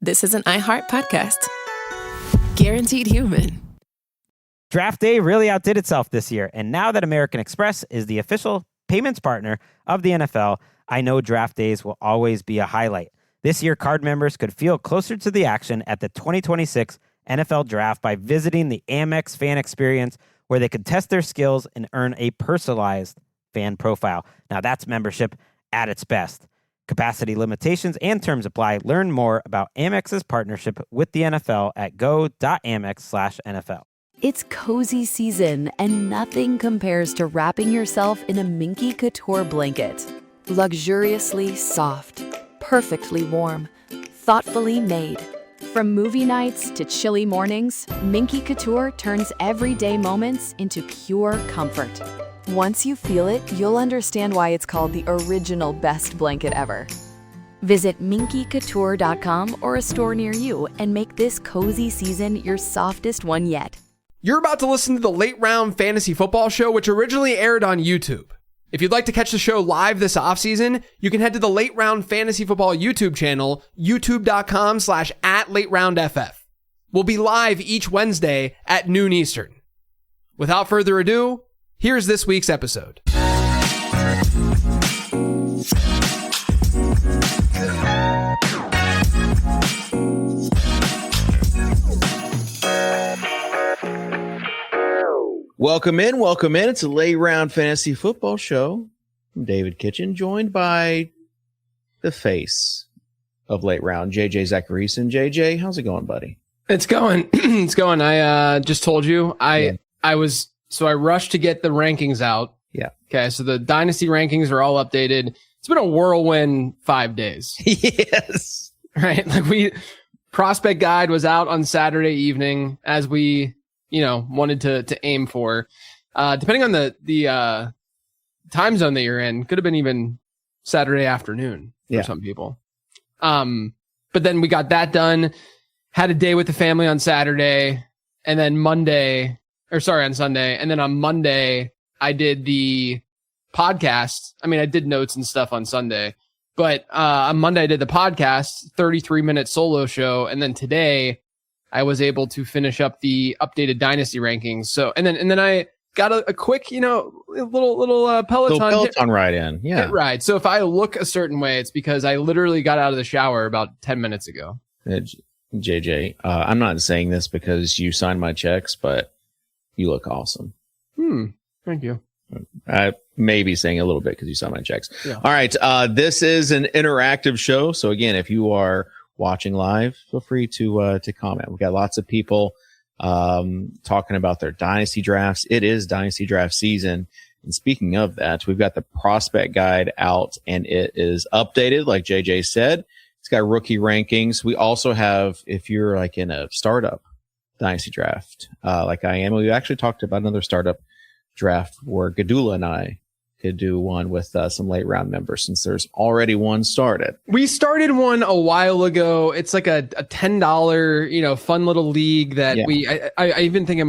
this is an iHeart podcast. Guaranteed human. Draft day really outdid itself this year, and now that American Express is the official payments partner of the NFL, I know draft days will always be a highlight. This year, card members could feel closer to the action at the 2026 NFL Draft by visiting the Amex fan experience, where they could test their skills and earn a personalized fan profile. Now that's membership at its best. Capacity limitations and terms apply. Learn more about Amex's partnership with the NFL at go.amex/NFL. It's cozy season, and nothing compares to wrapping yourself in a Minky Couture blanket. Luxuriously soft, perfectly warm, thoughtfully made. From movie nights to chilly mornings, Minky Couture turns everyday moments into pure comfort. Once you feel it, you'll understand why it's called the original best blanket ever. Visit minkycouture.com or a store near you and make this cozy season your softest one yet. You're about to listen to the Late Round Fantasy Football Show, which originally aired on YouTube. If you'd like to catch the show live this offseason, you can head to the Late Round Fantasy Football YouTube channel, youtube.com/@LateRoundFF. We'll be live each Wednesday at noon Eastern. Without further ado, here's this week's episode. Welcome in. It's a Late Round Fantasy Football Show. I'm David Kitchen, joined by the face of Late Round, JJ Zachariason. JJ, how's it going, buddy? It's going. It's going. I just told you. I rushed to get the rankings out. Yeah. Okay, so the Dynasty rankings are all updated. It's been a whirlwind 5 days. Yes. Right? Like Prospect Guide was out on Saturday evening, as we wanted to aim for. Depending on the time zone that you're in, could have been even Saturday afternoon for some people. But then we got that done, had a day with the family on Saturday, and then on Sunday. And then on Monday, I did the podcast. I mean, I did notes and stuff on Sunday, but on Monday I did the podcast, 33-minute solo show. And then today I was able to finish up the updated Dynasty rankings. So, and then I got a quick, little Peloton ride in. Yeah. Hit ride. So if I look a certain way, it's because I literally got out of the shower about 10 minutes ago. JJ, I'm not saying this because you signed my checks, but you look awesome. Thank you. I may be saying a little bit because you signed my checks. Yeah. All right. This is an interactive show. So again, if you are watching live, feel free to comment. We've got lots of people talking about their dynasty drafts. It is dynasty draft season. And speaking of that, we've got the prospect guide out, and it is updated, like JJ said. It's got rookie rankings. We also have, if you're like in a startup dynasty draft, like I am, we actually talked about another startup draft where Gadula and I could do one with some late round members, since there's already one started. We started one a while ago. It's like a $10, fun little league that I even think it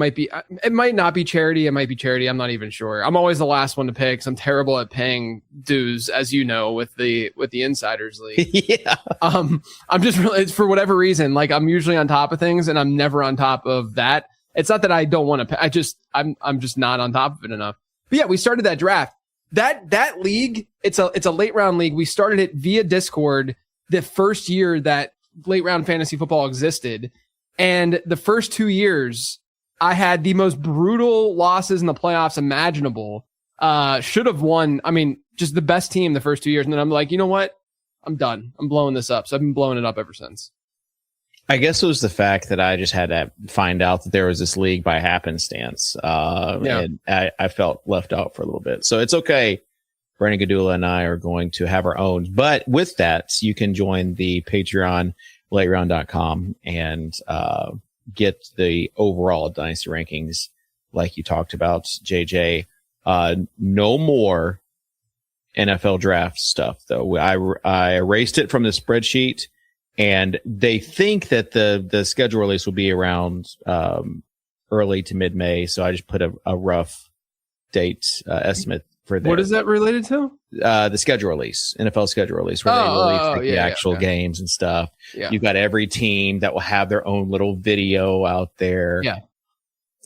might not be charity. It might be charity. I'm not even sure. I'm always the last one to pay because I'm terrible at paying dues, as you know, with the Insiders League. Yeah. I'm just really, for whatever reason, like I'm usually on top of things and I'm never on top of that. It's not that I don't want to pay. I'm just not on top of it enough. But yeah, we started that draft. That league, it's a late round league. We started it via Discord the first year that late round fantasy football existed. And the first 2 years, I had the most brutal losses in the playoffs imaginable. Should have won. I mean, just the best team the first 2 years. And then I'm like, you know what? I'm done. I'm blowing this up. So I've been blowing it up ever since. I guess it was the fact that I just had to find out that there was this league by happenstance. And I felt left out for a little bit. So it's okay. Brandon Gadula and I are going to have our own. But with that, you can join the Patreon, lateround.com, and get the overall dynasty rankings like you talked about, JJ. No more NFL draft stuff, though. I erased it from the spreadsheet. And they think that the schedule release will be around early to mid-May. So I just put a rough date estimate for there. What is that related to? The schedule release, NFL schedule release, where they release the actual games and stuff. Yeah. You've got every team that will have their own little video out there. Yeah.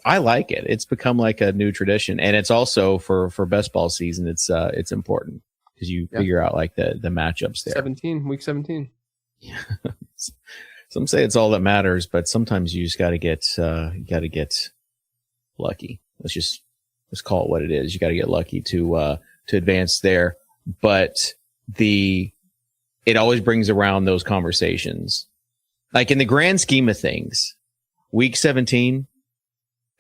I like it. It's become like a new tradition. And it's also for best ball season, it's important because you figure out like the matchups there. Week 17. Yeah. Some say it's all that matters, but sometimes you just got to get lucky. Let's call it what it is. You got to get lucky to advance there. But it always brings around those conversations. Like in the grand scheme of things, week 17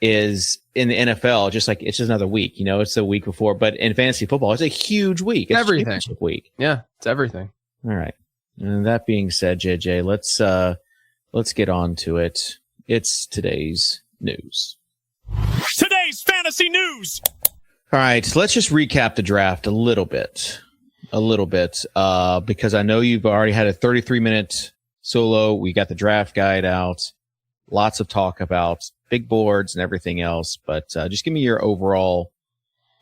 is in the NFL, just like it's just another week, it's the week before, but in fantasy football, it's a huge week. It's everything. Week. Yeah. It's everything. All right. And that being said, JJ, let's get on to it. It's today's news. Today's fantasy news. All right, so let's just recap the draft a little bit, because I know you've already had a 33-minute solo. We got the draft guide out, lots of talk about big boards and everything else, but just give me your overall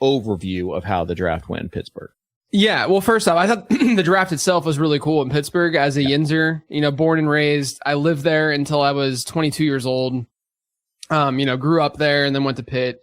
overview of how the draft went in Pittsburgh. Yeah, well, first off, I thought the draft itself was really cool in Pittsburgh as a Yinzer, born and raised. I lived there until I was 22 years old. Grew up there and then went to Pitt.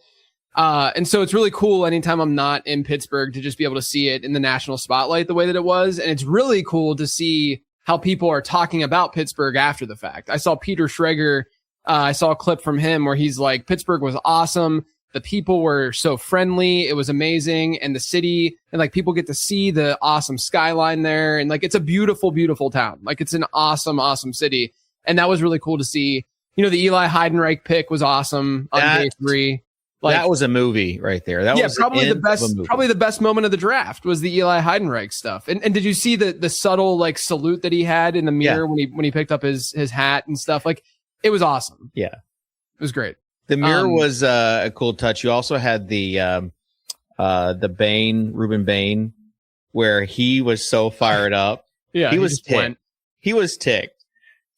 And so it's really cool anytime I'm not in Pittsburgh to just be able to see it in the national spotlight the way that it was. And it's really cool to see how people are talking about Pittsburgh after the fact. I saw Peter Schrager. I saw a clip from him where he's like, Pittsburgh was awesome. The people were so friendly. It was amazing. And the city and like people get to see the awesome skyline there. And like, it's a beautiful, beautiful town. Like it's an awesome, awesome city. And that was really cool to see. The Eli Heidenreich pick was awesome on day 3. Like, that was a movie right there. That was probably the best moment of the draft was the Eli Heidenreich stuff. And did you see the subtle like salute that he had in the mirror when he picked up his hat and stuff? Like it was awesome. Yeah, it was great. The mirror was a cool touch. You also had the Reuben Bain, where he was so fired up. Yeah, he was ticked. He was ticked.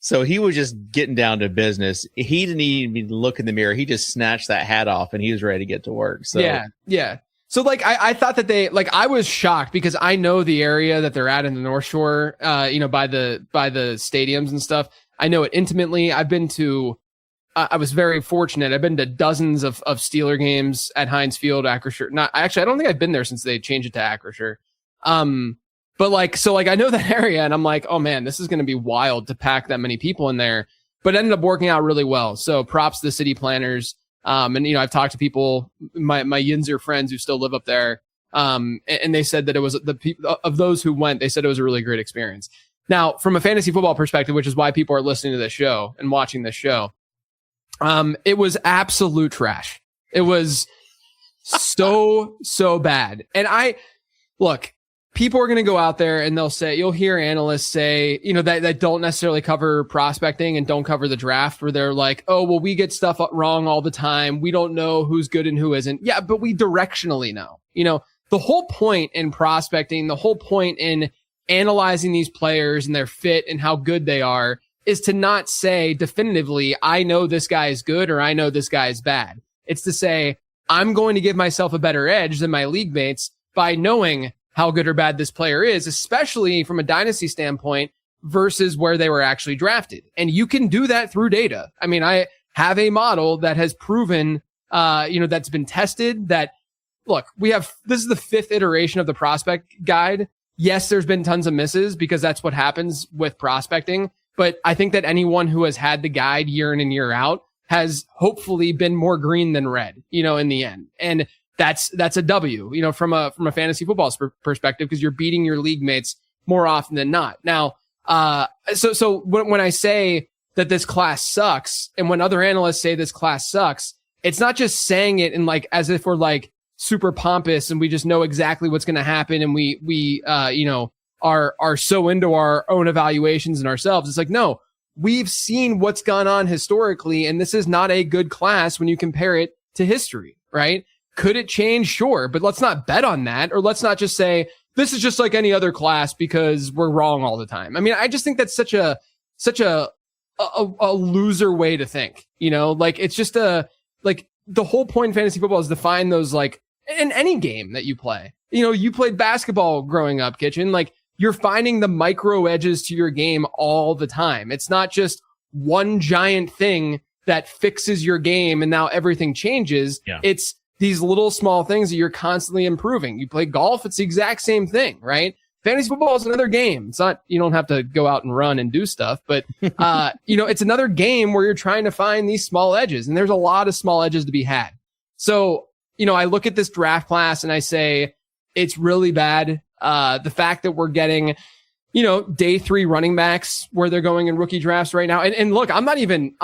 So he was just getting down to business. He didn't even look in the mirror. He just snatched that hat off and he was ready to get to work. So yeah. So like I thought that I was shocked because I know the area that they're at in the North Shore, by the stadiums and stuff. I know it intimately. I've been to. I was very fortunate. I've been to dozens of Steeler games at Heinz Field, Acrisure. I don't think I've been there since they changed it to Acrisure. But I know that area and I'm like, oh man, this is going to be wild to pack that many people in there, but it ended up working out really well. So props to the city planners. And I've talked to people, my Yinzer friends who still live up there. And they said that it was the people of those who went, they said it was a really great experience. Now from a fantasy football perspective, which is why people are listening to this show and watching this show. It was absolute trash. It was so bad. And people are going to go out there and you'll hear analysts say, that don't necessarily cover prospecting and don't cover the draft where they're like, oh, well, we get stuff wrong all the time. We don't know who's good and who isn't. Yeah, but we directionally know, the whole point in prospecting, the whole point in analyzing these players and their fit and how good they are is to not say definitively, I know this guy is good or I know this guy is bad. It's to say, I'm going to give myself a better edge than my league mates by knowing how good or bad this player is, especially from a dynasty standpoint versus where they were actually drafted. And you can do that through data. I mean, I have a model that has proven, that's been tested that, look, this is the 5th iteration of the prospect guide. Yes, there's been tons of misses because that's what happens with prospecting. But I think that anyone who has had the guide year in and year out has hopefully been more green than red, in the end. And that's a W, from a fantasy football perspective, because you're beating your league mates more often than not. Now, so when I say that this class sucks, and when other analysts say this class sucks, it's not just saying it in like as if we're like super pompous and we just know exactly what's going to happen, and we are so into our own evaluations and ourselves. It's like, no, we've seen what's gone on historically, and this is not a good class when you compare it to history, right? Could it change? Sure. But let's not bet on that, or let's not just say this is just like any other class because we're wrong all the time. I mean, I just think that's such a loser way to think, like it's just like the whole point in fantasy football is to find those like in any game that you play. You know, you played basketball growing up, Kitchen. Like, you're finding the micro edges to your game all the time. It's not just one giant thing that fixes your game and now everything changes. Yeah. It's these little small things that you're constantly improving. You play golf, it's the exact same thing, right? Fantasy football is another game. It's not, you don't have to go out and run and do stuff, but, you know, it's another game where you're trying to find these small edges, and there's a lot of small edges to be had. So, you know, I look at this draft class and I say, it's really bad. The fact that we're getting, you know, day 3 running backs where they're going in rookie drafts right now. And look, I'm not even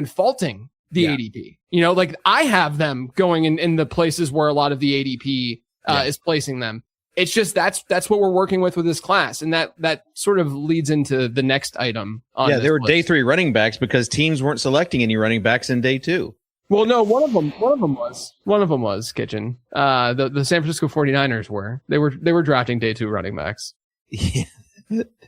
faulting the ADP. You know, like, I have them going in the places where a lot of the ADP is placing them. It's just that's what we're working with this class, and that sort of leads into the next item. There were day 3 running backs because teams weren't selecting any running backs in day 2. Well, no, one of them was Kitchen. The San Francisco 49ers they were drafting day 2 running backs. Yeah.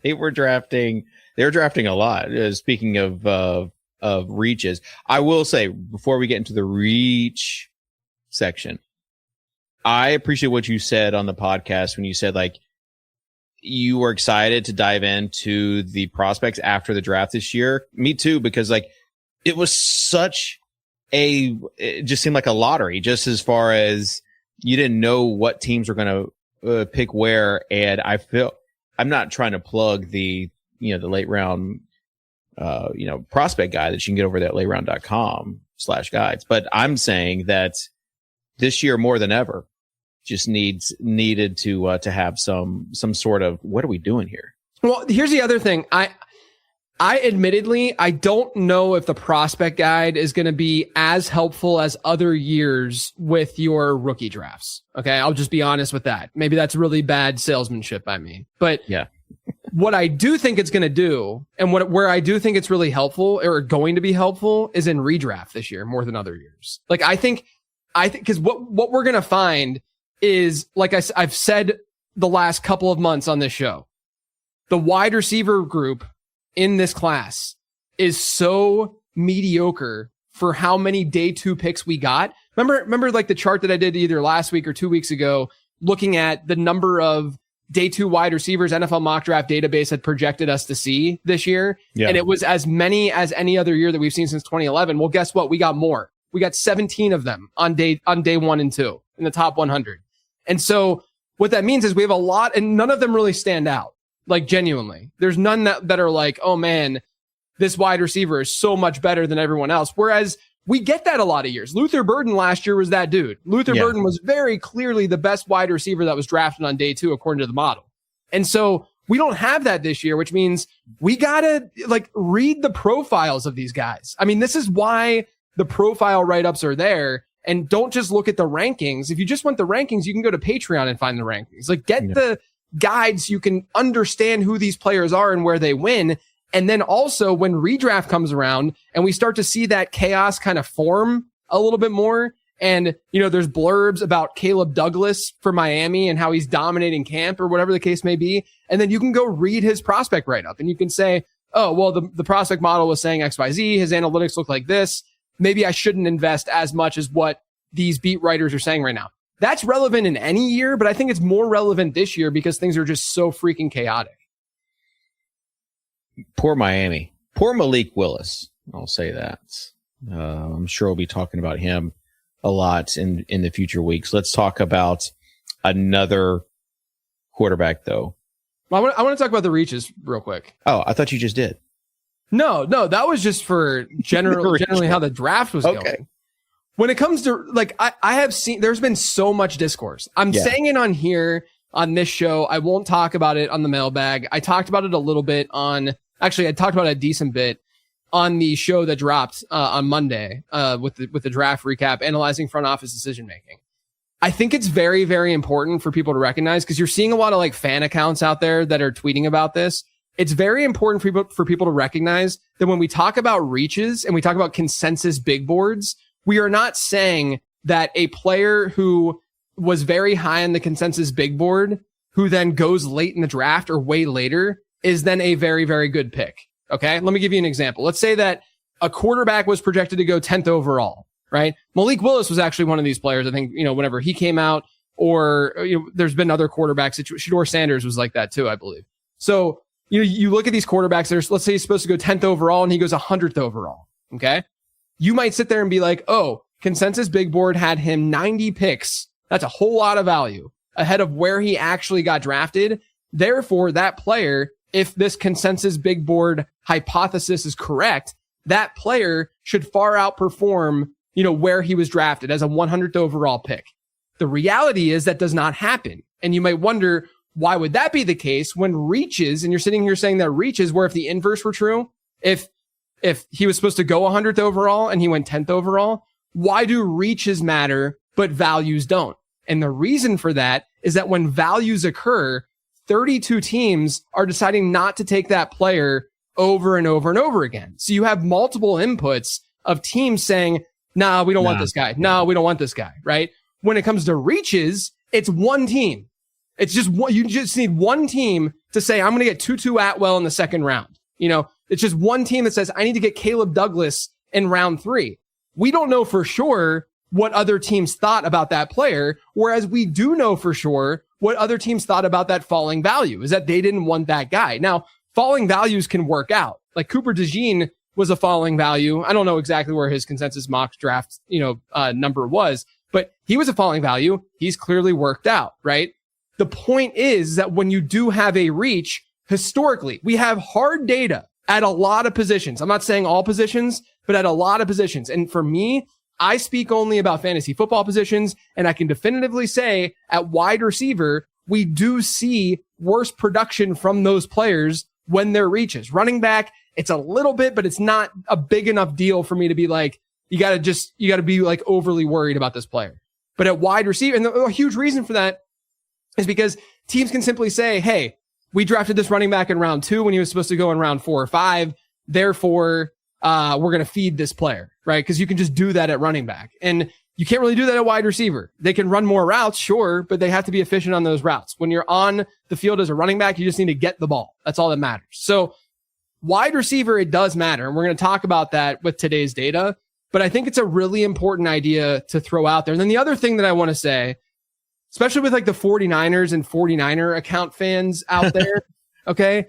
They were drafting a lot. Speaking of reaches, I will say, before we get into the reach section, I appreciate what you said on the podcast when you said, like, you were excited to dive into the prospects after the draft this year. Me too, because, like, it was it just seemed like a lottery, just as far as you didn't know what teams were going to pick where. And I'm not trying to plug the late round, prospect guide that you can get over there at lateround.com/guides. But I'm saying that this year more than ever just needed to have some sort of, what are we doing here? Well, here's the other thing. I admittedly, I don't know if the prospect guide is going to be as helpful as other years with your rookie drafts. Okay. I'll just be honest with that. Maybe that's really bad salesmanship by me, but yeah. What I do think it's going to do, and where I do think it's really helpful or going to be helpful, is in redraft this year more than other years. Like, I think because what we're going to find is, like I've said the last couple of months on this show, the wide receiver group in this class is so mediocre for how many day 2 picks we got. Remember like the chart that I did either last week or 2 weeks ago, looking at the number of day 2 wide receivers NFL mock draft database had projected us to see this year. Yeah. And it was as many as any other year that we've seen since 2011. Well, guess what? We got more. We got 17 of them on day 1 and 2 in the top 100. And so what that means is we have a lot, and none of them really stand out. Like, genuinely, there's none that are like, oh man, this wide receiver is so much better than everyone else. Whereas we get that a lot of years. Luther Burden last year was that dude. Luther Burden was very clearly the best wide receiver that was drafted on day 2, according to the model. And so we don't have that this year, which means we gotta, like, read the profiles of these guys. I mean, this is why the profile write-ups are there. And don't just look at the rankings. If you just want the rankings, you can go to Patreon and find the rankings. Like, get the guides, you can understand who these players are and where they win. And then also, when redraft comes around and we start to see that chaos kind of form a little bit more, and, you know, there's blurbs about Caleb Douglas for Miami and how he's dominating camp or whatever the case may be, and then you can go read his prospect write-up and you can say, oh, well, the prospect model was saying XYZ, his analytics look like this. Maybe I shouldn't invest as much as what these beat writers are saying right now. That's relevant in any year, but I think it's more relevant this year because things are just so freaking chaotic. Poor Miami. Poor Malik Willis. I'll say that. I'm sure we'll be talking about him a lot in the future weeks. Let's talk about another quarterback, though. Well, I want to talk about the reaches real quick. Oh, I thought you just did. No, that was just for generally how the draft was going. When it comes to, like, I have seen, there's been so much discourse. I'm saying it on here, on this show. I won't talk about it on the mailbag. I talked about it a little bit I talked about it a decent bit on the show that dropped on Monday with the draft recap, analyzing front office decision making. I think it's very, very important for people to recognize, because you're seeing a lot of, like, fan accounts out there that are tweeting about this. It's very important for people to recognize that when we talk about reaches and we talk about consensus big boards, we are not saying that a player who was very high on the consensus big board, who then goes late in the draft or way later, is then a very, very good pick. Okay. Let me give you an example. Let's say that a quarterback was projected to go 10th overall, right? Malik Willis was actually one of these players. I think, whenever he came out, or there's been other quarterbacks. Shedeur Sanders was like that too, I believe. So you look at these quarterbacks. Let's say he's supposed to go 10th overall and he goes 100th overall. Okay, you might sit there and be like, oh, Consensus Big Board had him 90 picks. That's a whole lot of value ahead of where he actually got drafted. Therefore, that player, if this Consensus Big Board hypothesis is correct, that player should far outperform, where he was drafted as a 100th overall pick. The reality is that does not happen. And you might wonder, why would that be the case when reaches, and you're sitting here saying that reaches, where if the inverse were true, if he was supposed to go 100th overall and he went 10th overall, why do reaches matter but values don't? And the reason for that is that when values occur, 32 teams are deciding not to take that player over and over and over again. So you have multiple inputs of teams saying, nah, we don't want this guy. No, we don't want this guy, right? When it comes to reaches, it's one team. It's just one. You just need one team to say, I'm going to get Tutu Atwell in the second round. It's just one team that says, I need to get Caleb Douglas in round 3. We don't know for sure what other teams thought about that player, whereas we do know for sure what other teams thought about that falling value, is that they didn't want that guy. Now, falling values can work out. Like Cooper DeJean was a falling value. I don't know exactly where his consensus mock draft, number was, but he was a falling value. He's clearly worked out, right? The point is that when you do have a reach, historically, we have hard data at a lot of positions. I'm not saying all positions, but at a lot of positions. And for me, I speak only about fantasy football positions, and I can definitively say at wide receiver, we do see worse production from those players when they're reaches. Running back, it's a little bit, but it's not a big enough deal for me to be like, you got to be like overly worried about this player. But at wide receiver, and a huge reason for that is because teams can simply say, hey, we drafted this running back in round 2 when he was supposed to go in round 4 or 5. Therefore, we're going to feed this player, right? Because you can just do that at running back. And you can't really do that at wide receiver. They can run more routes, sure, but they have to be efficient on those routes. When you're on the field as a running back, you just need to get the ball. That's all that matters. So wide receiver, it does matter. And we're going to talk about that with today's data. But I think it's a really important idea to throw out there. And then the other thing that I want to say, especially with like the 49ers and 49er account fans out there, okay?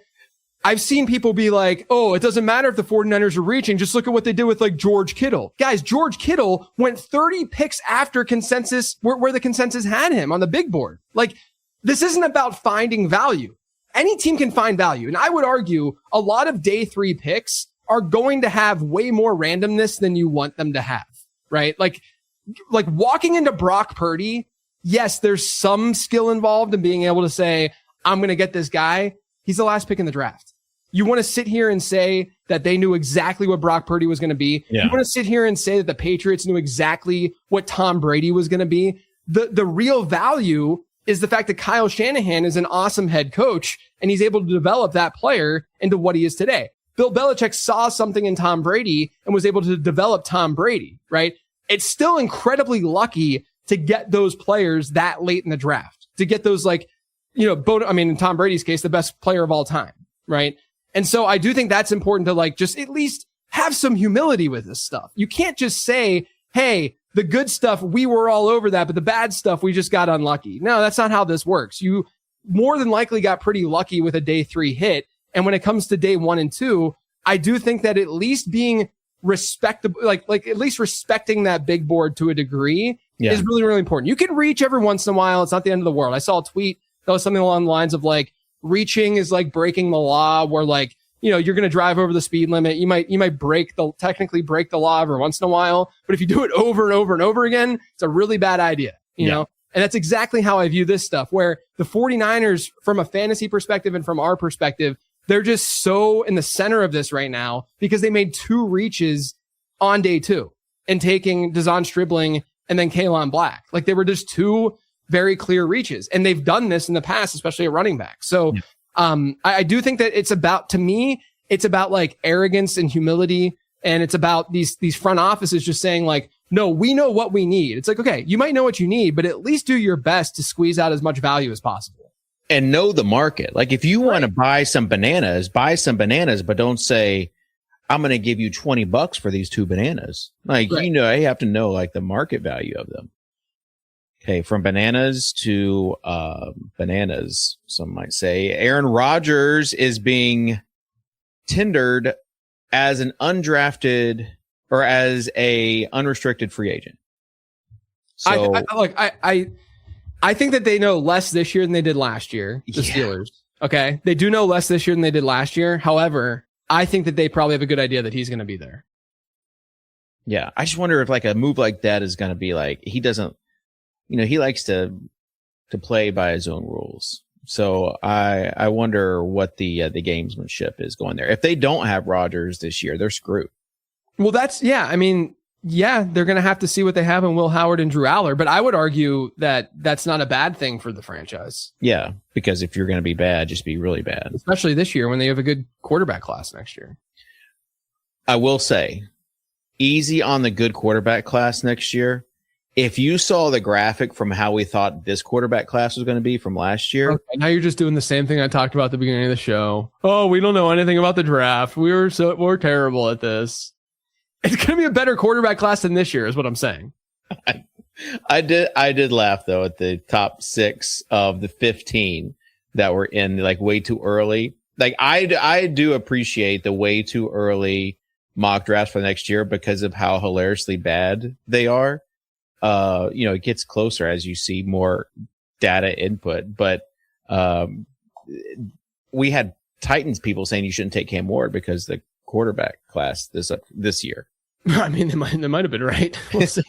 I've seen people be like, oh, it doesn't matter if the 49ers are reaching. Just look at what they did with like George Kittle. Guys, George Kittle went 30 picks after consensus, where the consensus had him on the big board. Like, this isn't about finding value. Any team can find value. And I would argue a lot of day 3 picks are going to have way more randomness than you want them to have, right? Like walking into Brock Purdy, yes, there's some skill involved in being able to say, I'm going to get this guy. He's the last pick in the draft. You want to sit here and say that they knew exactly what Brock Purdy was going to be. Yeah. You want to sit here and say that the Patriots knew exactly what Tom Brady was going to be. The real value is the fact that Kyle Shanahan is an awesome head coach and he's able to develop that player into what he is today. Bill Belichick saw something in Tom Brady and was able to develop Tom Brady, right? It's still incredibly lucky to get those players that late in the draft, to get those in Tom Brady's case, the best player of all time, right? And so I do think that's important to just at least have some humility with this stuff. You can't just say, hey, the good stuff, we were all over that, but the bad stuff, we just got unlucky. No, that's not how this works. You more than likely got pretty lucky with a day 3 hit. And when it comes to day 1 and 2, I do think that at least being respectable, like at least respecting that big board to a degree is really, really important. You can reach every once in a while. It's not the end of the world. I saw a tweet that was something along the lines of reaching is like breaking the law, where you're going to drive over the speed limit. You might technically break the law every once in a while, but if you do it over and over and over again, it's a really bad idea, you know? And that's exactly how I view this stuff, where the 49ers, from a fantasy perspective and from our perspective, they're just so in the center of this right now because they made 2 reaches on day 2 and taking Dazon Stribling and then Kalen Black. Like, they were just 2 very clear reaches, and they've done this in the past, especially at running back. So, I do think that it's about arrogance and humility. And it's about these front offices just saying no, we know what we need. It's okay, you might know what you need, but at least do your best to squeeze out as much value as possible. And know the market. Like, if you want to buy some bananas, but don't say, I'm going to give you $20 for these 2 bananas. Like, right. you have to know like the market value of them. Okay. From bananas to, bananas, some might say. Aaron Rodgers is being tendered as an undrafted or as a unrestricted free agent. So I think that they know less this year than they did last year. The Steelers. Okay. They do know less this year than they did last year. However, I think that they probably have a good idea that he's going to be there. Yeah. I just wonder if like a move like that is going to be like, he doesn't, he likes to play by his own rules. So I wonder what the gamesmanship is going there. If they don't have Rodgers this year, they're screwed. Well, they're going to have to see what they have in Will Howard and Drew Aller, but I would argue that that's not a bad thing for the franchise. Yeah, because if you're going to be bad, just be really bad. Especially this year when they have a good quarterback class next year. I will say, easy on the good quarterback class next year. If you saw the graphic from how we thought this quarterback class was going to be from last year. Okay, now you're just doing the same thing I talked about at the beginning of the show. Oh, we don't know anything about the draft. We're terrible at this. It's going to be a better quarterback class than this year is what I'm saying. I did laugh though at the top 6 of the 15 that were in like way too early. Like I do appreciate the way too early mock drafts for next year because of how hilariously bad they are. It gets closer as you see more data input, but we had Titans people saying you shouldn't take Cam Ward because the quarterback class this year. I mean, they might have been right. We'll see.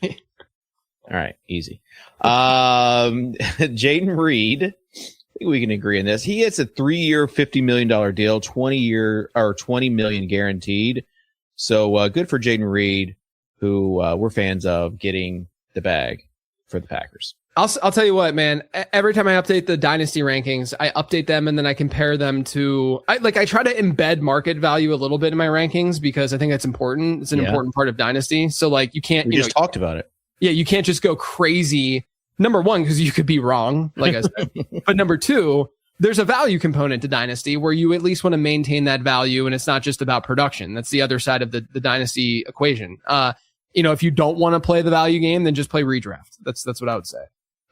All right, easy. Jaden Reed, I think we can agree on this. He gets a 3-year, $50 million deal, 20 million guaranteed. So good for Jaden Reed, who we're fans of getting the bag for the Packers. I'll tell you what, man. Every time I update the dynasty rankings, I update them and then I compare them to. I try to embed market value a little bit in my rankings because I think that's important. It's an important part of dynasty. So like you can't. We just talked about it. Yeah, you can't just go crazy. Number one, because you could be wrong, like I said. But number two, there's a value component to dynasty where you at least want to maintain that value, and it's not just about production. That's the other side of the dynasty equation. If you don't want to play the value game, then just play redraft. That's what I would say.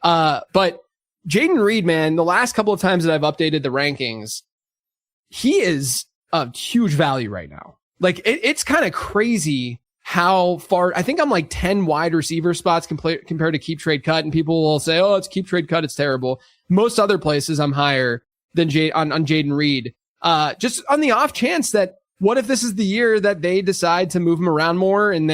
But Jaden Reed, man, the last couple of times that I've updated the rankings, he is a huge value right now. Like it's kind of crazy how far. I think I'm like 10 wide receiver spots compared to keep trade cut, and people will say, "Oh, it's keep trade cut. It's terrible." Most other places I'm higher than on Jaden Reed. Just on the off chance that what if this is the year that they decide to move him around more and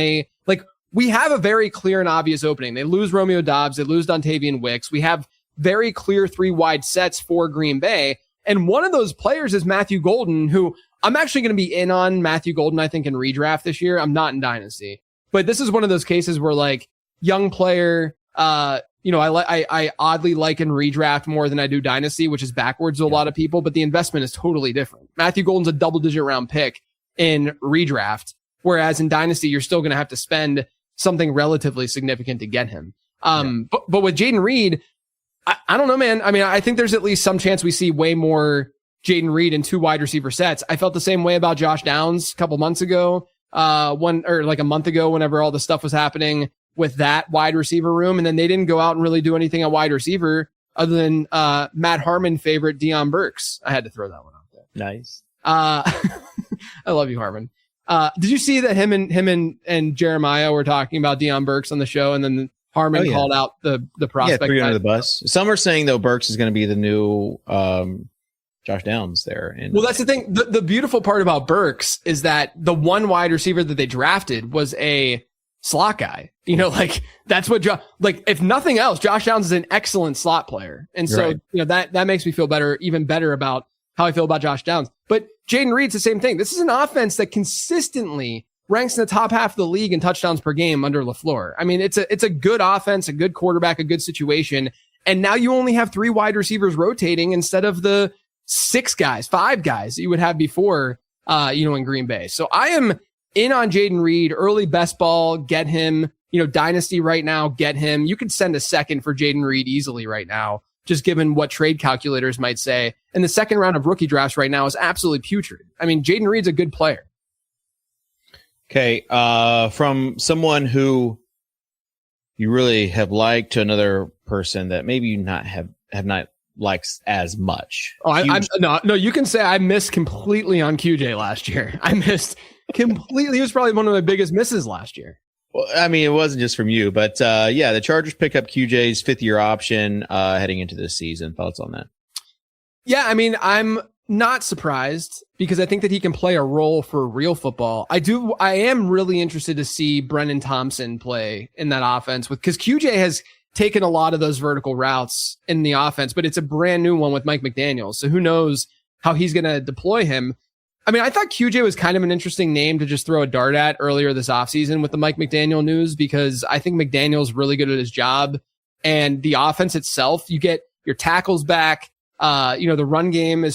we have a very clear and obvious opening. They lose Romeo Doubs. They lose Dontavian Wicks. We have very clear 3 wide sets for Green Bay. And one of those players is Matthew Golden, who I'm actually going to be in on Matthew Golden, I think, in redraft this year. I'm not in Dynasty. But this is one of those cases where young player, I oddly like in redraft more than I do Dynasty, which is backwards to a lot of people, but the investment is totally different. Matthew Golden's a double-digit round pick in redraft, whereas in Dynasty, you're still going to have to spend something relatively significant to get him. But with Jaden Reed, I don't know, man. I mean, I think there's at least some chance we see way more Jaden Reed in 2 wide receiver sets. I felt the same way about Josh Downs a couple months ago, a month ago, whenever all the stuff was happening with that wide receiver room. And then they didn't go out and really do anything at wide receiver other than Matt Harmon favorite Deion Burks. I had to throw that one out there. Nice. I love you, Harmon. Did you see that him and Jeremiah were talking about Deion Burks on the show, and then Harmon called out the prospect? Yeah, threw under the bus. Some are saying though Burks is going to be the new Josh Downs there. Well, that's the thing. The beautiful part about Burks is that the one wide receiver that they drafted was a slot guy. That's what if nothing else, Josh Downs is an excellent slot player, and so that makes me feel even better about how I feel about Josh Downs. But Jaden Reed's the same thing. This is an offense that consistently ranks in the top half of the league in touchdowns per game under LaFleur. I mean, it's a good offense, a good quarterback, a good situation. And now you only have 3 wide receivers rotating instead of the 5 guys that you would have before, in Green Bay. So I am in on Jaden Reed, early best ball, get him, dynasty right now, get him. You could send a second for Jaden Reed easily right now, just given what trade calculators might say. And the second round of rookie drafts right now is absolutely putrid. I mean, Jaden Reed's a good player. Okay. From someone who you really have liked to another person that maybe you have not liked as much. Oh, no, you can say I missed completely on QJ last year. I missed completely. He was probably one of my biggest misses last year. Well, I mean, it wasn't just from you, but the Chargers pick up QJ's 5th-year option heading into this season. Thoughts on that? Yeah, I mean, I'm not surprised because I think that he can play a role for real football. I am really interested to see Brennan Thompson play in that offense because QJ has taken a lot of those vertical routes in the offense, but it's a brand new one with Mike McDaniel. So who knows how he's going to deploy him. I mean, I thought QJ was kind of an interesting name to just throw a dart at earlier this offseason with the Mike McDaniel news, because I think McDaniel's really good at his job, and the offense itself, you get your tackles back. The run game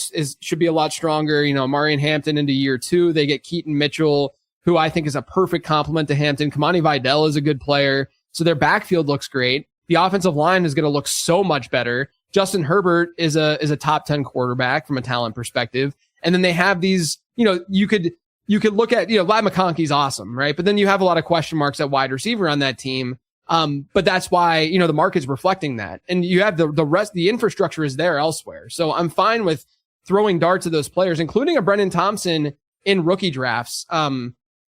should be a lot stronger. Marion Hampton into year 2, they get Keaton Mitchell, who I think is a perfect complement to Hampton. Kamani Vidal is a good player. So their backfield looks great. The offensive line is going to look so much better. Justin Herbert is a top 10 quarterback from a talent perspective. And then they have these, you could look at, Ladd McConkey's awesome, right? But then you have a lot of question marks at wide receiver on that team. But that's why, the market's reflecting that. And you have the rest, the infrastructure is there elsewhere. So I'm fine with throwing darts at those players, including a Brennan Thompson in rookie drafts,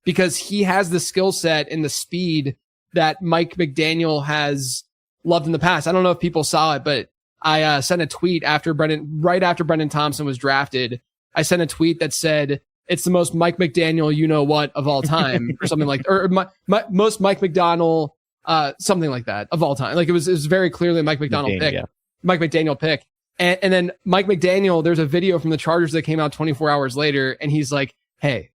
because he has the skill set and the speed that Mike McDaniel has loved in the past. I don't know if people saw it, but I sent a tweet right after Brennan Thompson was drafted. I sent a tweet that said, it's the most Mike McDaniel, what of all time, or something like, or most Mike McDaniel, something like that of all time. Like it was very clearly a Mike McDaniel pick. Yeah. Mike McDaniel pick. And then Mike McDaniel, there's a video from the Chargers that came out 24 hours later, and he's like, hey,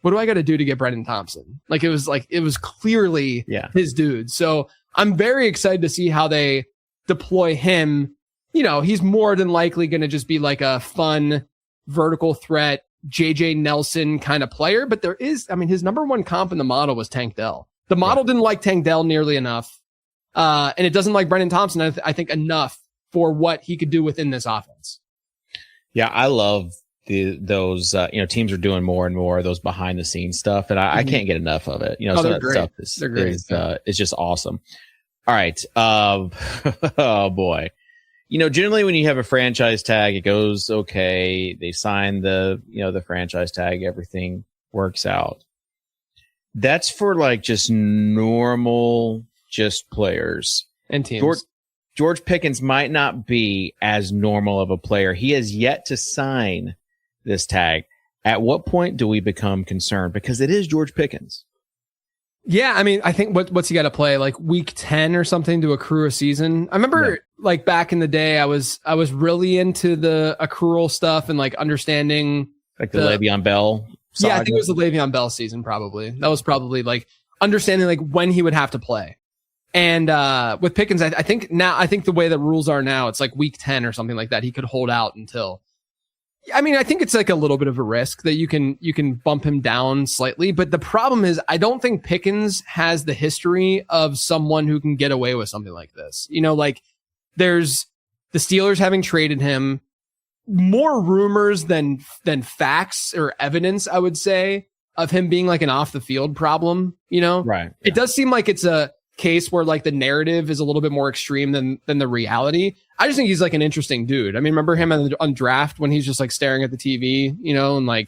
what do I got to do to get Brennan Thompson? It was clearly his dude. So I'm very excited to see how they deploy him. He's more than likely going to just be like a fun vertical threat, JJ Nelson kind of player. But his number one comp in the model was Tank Dell. The model didn't like Tank Dell nearly enough. And it doesn't like Brennan Thompson, I think, enough for what he could do within this offense. Yeah, I love those teams are doing more and more of those behind the scenes stuff, and I can't get enough of it. Some of that stuff is just awesome. All right. Oh boy. Generally when you have a franchise tag, it goes okay. They sign the franchise tag, everything works out. That's for just normal, just players and teams. George Pickens might not be as normal of a player. He has yet to sign this tag. At what point do we become concerned? Because it is George Pickens. Yeah, I mean, I think what's he got to play, like week 10 or something to accrue a season? I remember back in the day, I was really into the accrual stuff and understanding the Le'Veon Bell saga. Yeah, I think it was the Le'Veon Bell season probably. That was probably understanding when he would have to play. And with Pickens, I think the way the rules are now, it's week 10 or something like that. He could hold out until. I mean, I think it's a little bit of a risk that you can bump him down slightly. But the problem is, I don't think Pickens has the history of someone who can get away with something like this. There's the Steelers having traded him, more rumors than facts or evidence, I would say, of him being an off the field problem. Right. Yeah. It does seem like it's a case where the narrative is a little bit more extreme than the reality. I just think he's an interesting dude. I mean, remember him on draft when he's just staring at the TV, and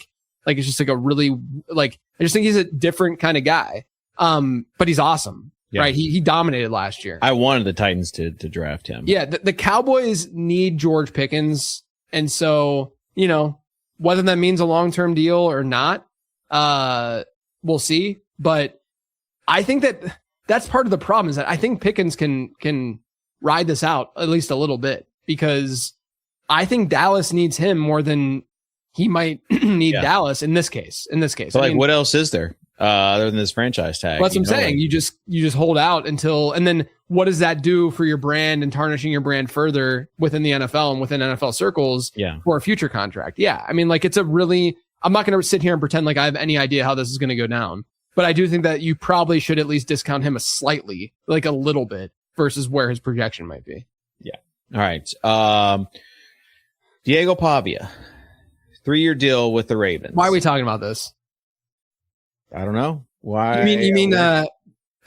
it's just a really I just think he's a different kind of guy. But he's awesome, right? He dominated last year. I wanted the Titans to draft him. Yeah, the Cowboys need George Pickens, and so whether that means a long-term deal or not, we'll see. But I think that's part of the problem, is that I think Pickens can ride this out at least a little bit, because I think Dallas needs him more than he might need Dallas in this case. So what else is there other than this franchise tag? That's what I'm saying. You just hold out until, and then what does that do for your brand and tarnishing your brand further within the NFL and within NFL circles for a future contract? Yeah. I mean, it's I'm not going to sit here and pretend I have any idea how this is going to go down. But I do think that you probably should at least discount him slightly, a little bit, versus where his projection might be. Yeah. All right. Diego Pavia, 3-year deal with the Ravens. Why are we talking about this? I don't know. Why? You mean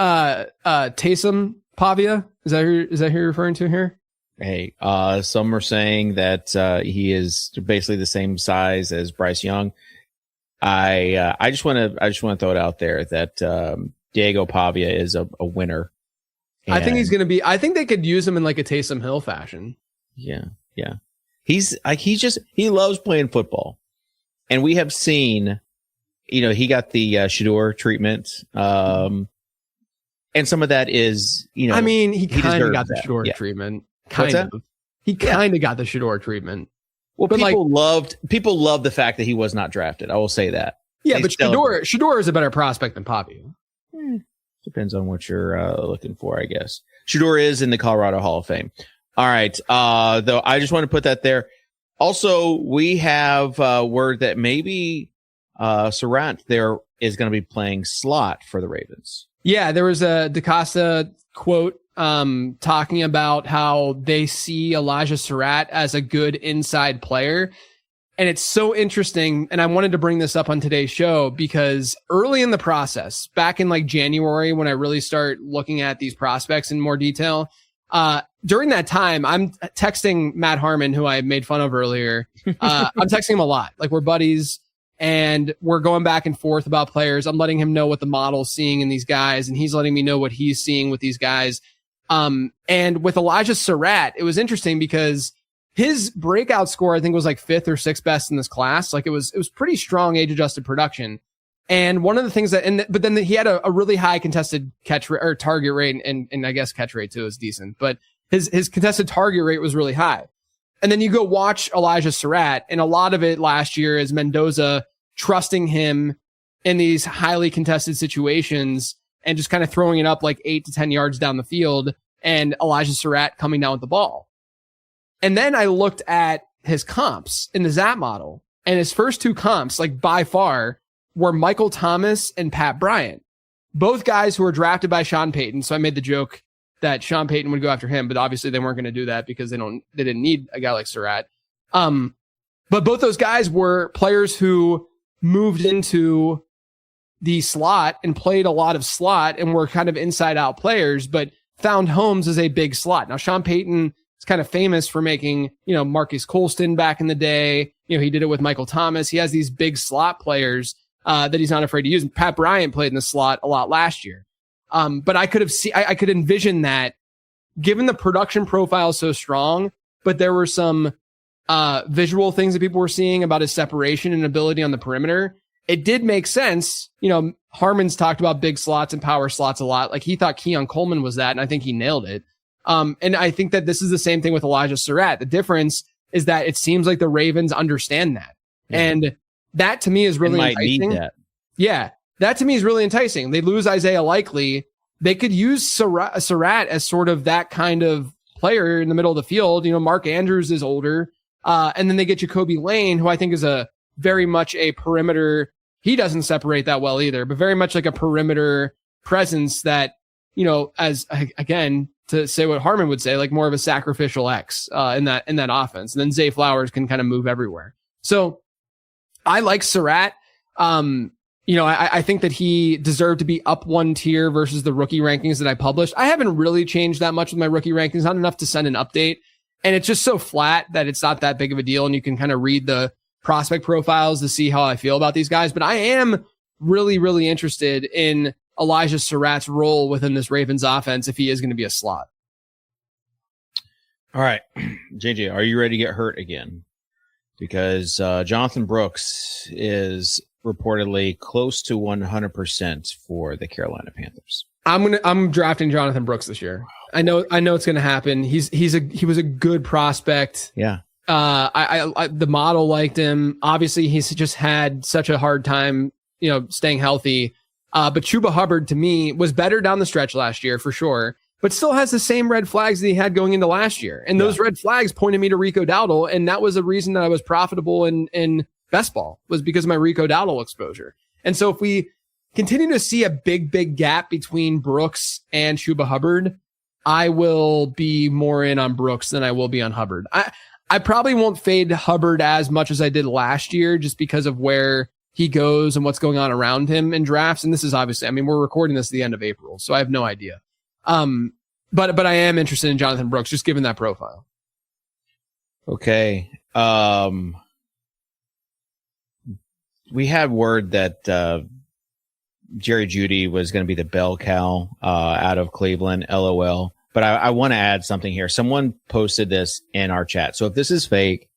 Taysom Pavia? Is that who you're referring to here? Hey, some are saying that he is basically the same size as Bryce Young. I just want to throw it out there that Diego Pavia is a winner. I think he's going to be. I think they could use him in like a Taysom Hill fashion. Yeah. He's like he loves playing football, and we have seen, he got the Shador treatment, and some of that is, I mean, he kind of got the that. Shador Yeah. treatment. What's Kind that? of. He kind of got the Shador treatment. Well, But, people loved the fact that he was not drafted. I will say that. Yeah, They but celebrate. Shador is a better prospect than Pavia. Depends on what you're looking for, I guess. Shador is in the Colorado Hall of Fame. All right. Though I just want to put that there. Also, we have word that maybe Surratt there is going to be playing slot for the Ravens. Yeah, there was a DaCosta quote talking about how they see Elijah Surratt as a good inside player. And it's so interesting. And I wanted to bring this up on today's show because early in the process, back in like January, when I really start looking at these prospects in more detail, during that time, I'm texting Matt Harmon, who I made fun of earlier. I'm texting him a lot. Like we're buddies and we're going back and forth about players. I'm letting him know what the model's seeing in these guys and he's letting me know what he's seeing with these guys. And with Elijah Surratt, it was interesting because his breakout score, I think, was like 5th or 6th best in this class. Like it was pretty strong age adjusted production. And one of the things but then he had a really high contested catch rate or target rate and I guess catch rate too is decent, but his contested target rate was really high. And then you go watch Elijah Surratt and a lot of it last year is Mendoza trusting him in these highly contested situations and just kind of throwing it up like 8 to 10 yards down the field and Elijah Surratt coming down with the ball. And then I looked at his comps in the ZAP model and his first 2 comps, like by far, were Michael Thomas and Pat Bryant, both guys who were drafted by Sean Payton. So I made the joke that Sean Payton would go after him, but obviously they weren't going to do that because they didn't need a guy like Surratt. But both those guys were players who moved into the slot and played a lot of slot and were kind of inside out players, but found homes as a big slot. Now, Sean Payton is kind of famous for making, Marcus Colston back in the day. He did it with Michael Thomas. He has these big slot players that he's not afraid to use. And Pat Bryant played in the slot a lot last year. But I could envision that given the production profile so strong, but there were some visual things that people were seeing about his separation and ability on the perimeter. It did make sense. Harmon's talked about big slots and power slots a lot. Like he thought Keon Coleman was that, and I think he nailed it. And I think that this is the same thing with Elijah Surratt. The difference is that it seems like the Ravens understand that. Yeah. And that to me is really enticing. Need that. Yeah. That to me is really enticing. They lose Isaiah Likely. They could use Surratt as sort of that kind of player in the middle of the field. Mark Andrews is older. And then they get Jacoby Lane, who I think is a very much a perimeter. He doesn't separate that well either, but very much like a perimeter presence that, as again, to say what Harmon would say, like more of a sacrificial X, in that offense. And then Zay Flowers can kind of move everywhere. So I like Surratt. I think that he deserved to be up one tier versus the rookie rankings that I published. I haven't really changed that much with my rookie rankings, not enough to send an update. And it's just so flat that it's not that big of a deal. And you can kind of read the prospect profiles to see how I feel about these guys. But I am really, really interested in Elijah Surratt's role within this Ravens offense if he is going to be a slot. All right, JJ, are you ready to get hurt again? Because Jonathan Brooks is reportedly close to 100% for the Carolina Panthers. I'm drafting Jonathan Brooks this year. I know it's going to happen. He was a good prospect. Yeah. I the model liked him. Obviously, he's just had such a hard time, staying healthy. But Chuba Hubbard to me was better down the stretch last year for sure, but still has the same red flags that he had going into last year. And those red flags pointed me to Rico Dowdle. And that was a reason that I was profitable in best ball, was because of my Rico Dowdle exposure. And so if we continue to see a big gap between Brooks and Chuba Hubbard, I will be more in on Brooks than I will be on Hubbard. I probably won't fade Hubbard as much as I did last year just because of where he goes and what's going on around him in drafts. And this is obviously, I mean, we're recording this at the end of April, so I have no idea. But I am interested in Jonathan Brooks, just given that profile. Okay. We had word that Jerry Jeudy was going to be the bell cow out of Cleveland, LOL. But I want to add something here. Someone posted this in our chat. So if this is fake,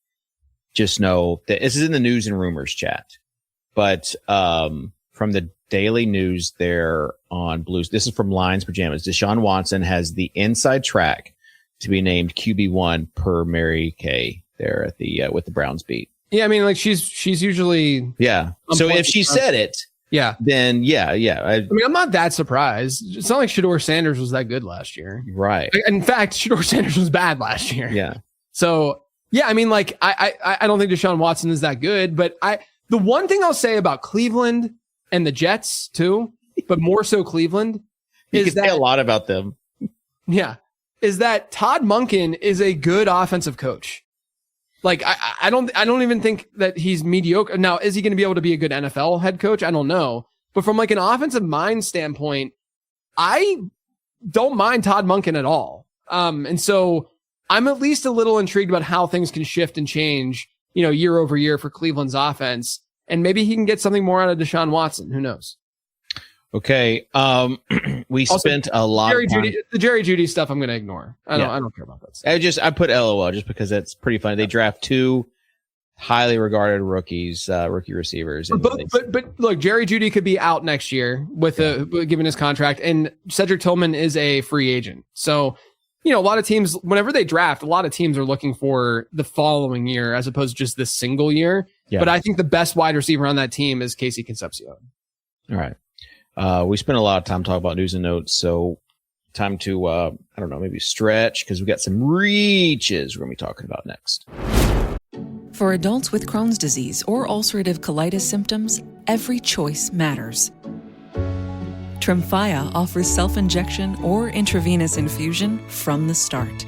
just know that this is in the news and rumors chat. But from the Daily News there on Blues, this is from Lions Pajamas. Deshaun Watson has the inside track to be named QB1 per Mary Kay there at the with the Browns beat. Yeah, I mean, like she's usually So if she said it, then I mean, I'm not that surprised. It's not like Shedeur Sanders was that good last year, right? In fact, Shedeur Sanders was bad last year. Yeah. So yeah, I mean, like I don't think Deshaun Watson is that good, but the one thing I'll say about Cleveland and the Jets too, but more so Cleveland, is that say a lot about them. Yeah, is that Todd Monken is a good offensive coach. Like I don't even think that he's mediocre. Now, is he going to be able to be a good NFL head coach? I don't know. But from like an offensive mind standpoint, I don't mind Todd Monken at all. And so I'm at least a little intrigued about how things can shift and change, year over year for Cleveland's offense. And maybe he can get something more out of Deshaun Watson. Who knows? Okay. We also spent a lot of time. The Jerry Jeudy stuff I'm going to ignore. I don't care about that stuff. I put LOL just because that's pretty funny. They draft two highly regarded rookie receivers. But look, Jerry Jeudy could be out next year given his contract, and Cedric Tillman is a free agent. So, a lot of teams, whenever they draft, a lot of teams are looking for the following year as opposed to just this single year. Yeah. But I think the best wide receiver on that team is Casey Concepcion. All right. We spent a lot of time talking about news and notes, so time to, maybe stretch because we got some reaches we're going to be talking about next. For adults with Crohn's disease or ulcerative colitis symptoms, every choice matters. Tremfya offers self-injection or intravenous infusion from the start.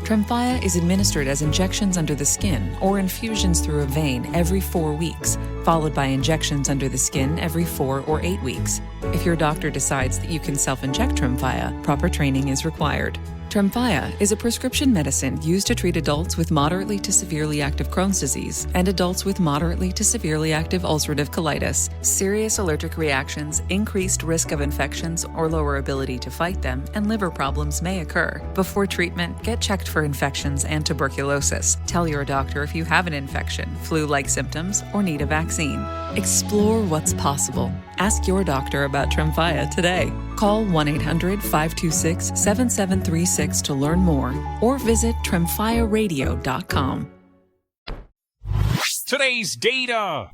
Tremfya is administered as injections under the skin or infusions through a vein every 4 weeks, followed by injections under the skin every 4 or 8 weeks. If your doctor decides that you can self-inject Tremfya, proper training is required. Tremfya is a prescription medicine used to treat adults with moderately to severely active Crohn's disease and adults with moderately to severely active ulcerative colitis. Serious allergic reactions, increased risk of infections or lower ability to fight them, and liver problems may occur. Before treatment, get checked for infections and tuberculosis. Tell your doctor if you have an infection, flu-like symptoms, or need a vaccine. Explore what's possible. Ask your doctor about Tremfya today. Call 1-800-526-7736 to learn more or visit tremfyaradio.com. Today's data. All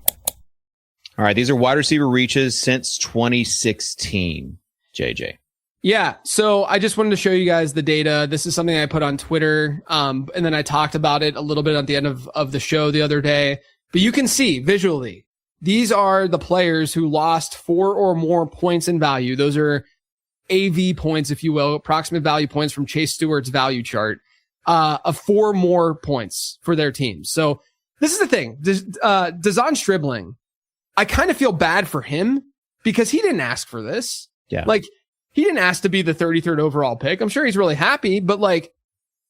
right, these are wide receiver reaches since 2016. JJ. Yeah, so I just wanted to show you guys the data. This is something I put on Twitter, and then I talked about it a little bit at the end of the show the other day. But you can see visually, these are the players who lost 4 or more points in value. Those are AV points, if you will, approximate value points from Chase Stewart's value chart, of 4 more points for their teams. So this is the thing. Dazon Stribling, I kind of feel bad for him because he didn't ask for this. Yeah. Like, he didn't ask to be the 33rd overall pick. I'm sure he's really happy, but like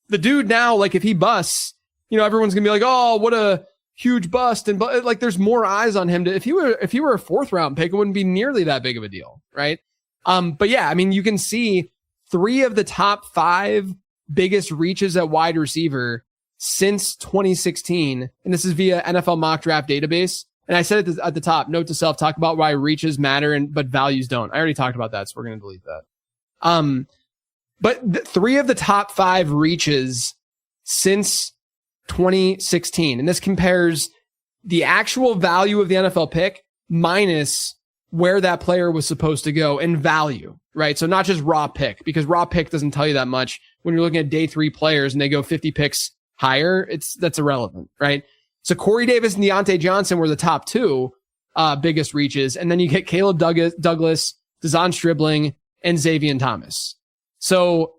the dude now, like if he busts, everyone's going to be like, oh, what a huge bust. And like, there's more eyes on him. If he were a 4th round pick, it wouldn't be nearly that big of a deal. Right. But yeah, I mean, you can see 3 of the top 5 biggest reaches at wide receiver since 2016. And this is via NFL mock draft database. And I said it at the top, note to self, talk about why reaches matter but values don't. I already talked about that, so we're going to delete that. But 3 of the top 5 reaches since 2016. And this compares the actual value of the NFL pick minus where that player was supposed to go in value, right? So not just raw pick, because raw pick doesn't tell you that much. When you're looking at day 3 players and they go 50 picks higher, that's irrelevant, right? So Corey Davis and Deontay Johnson were the top 2 biggest reaches. And then you get Caleb Douglas, Dazon Stribling, and Xavier Thomas. So,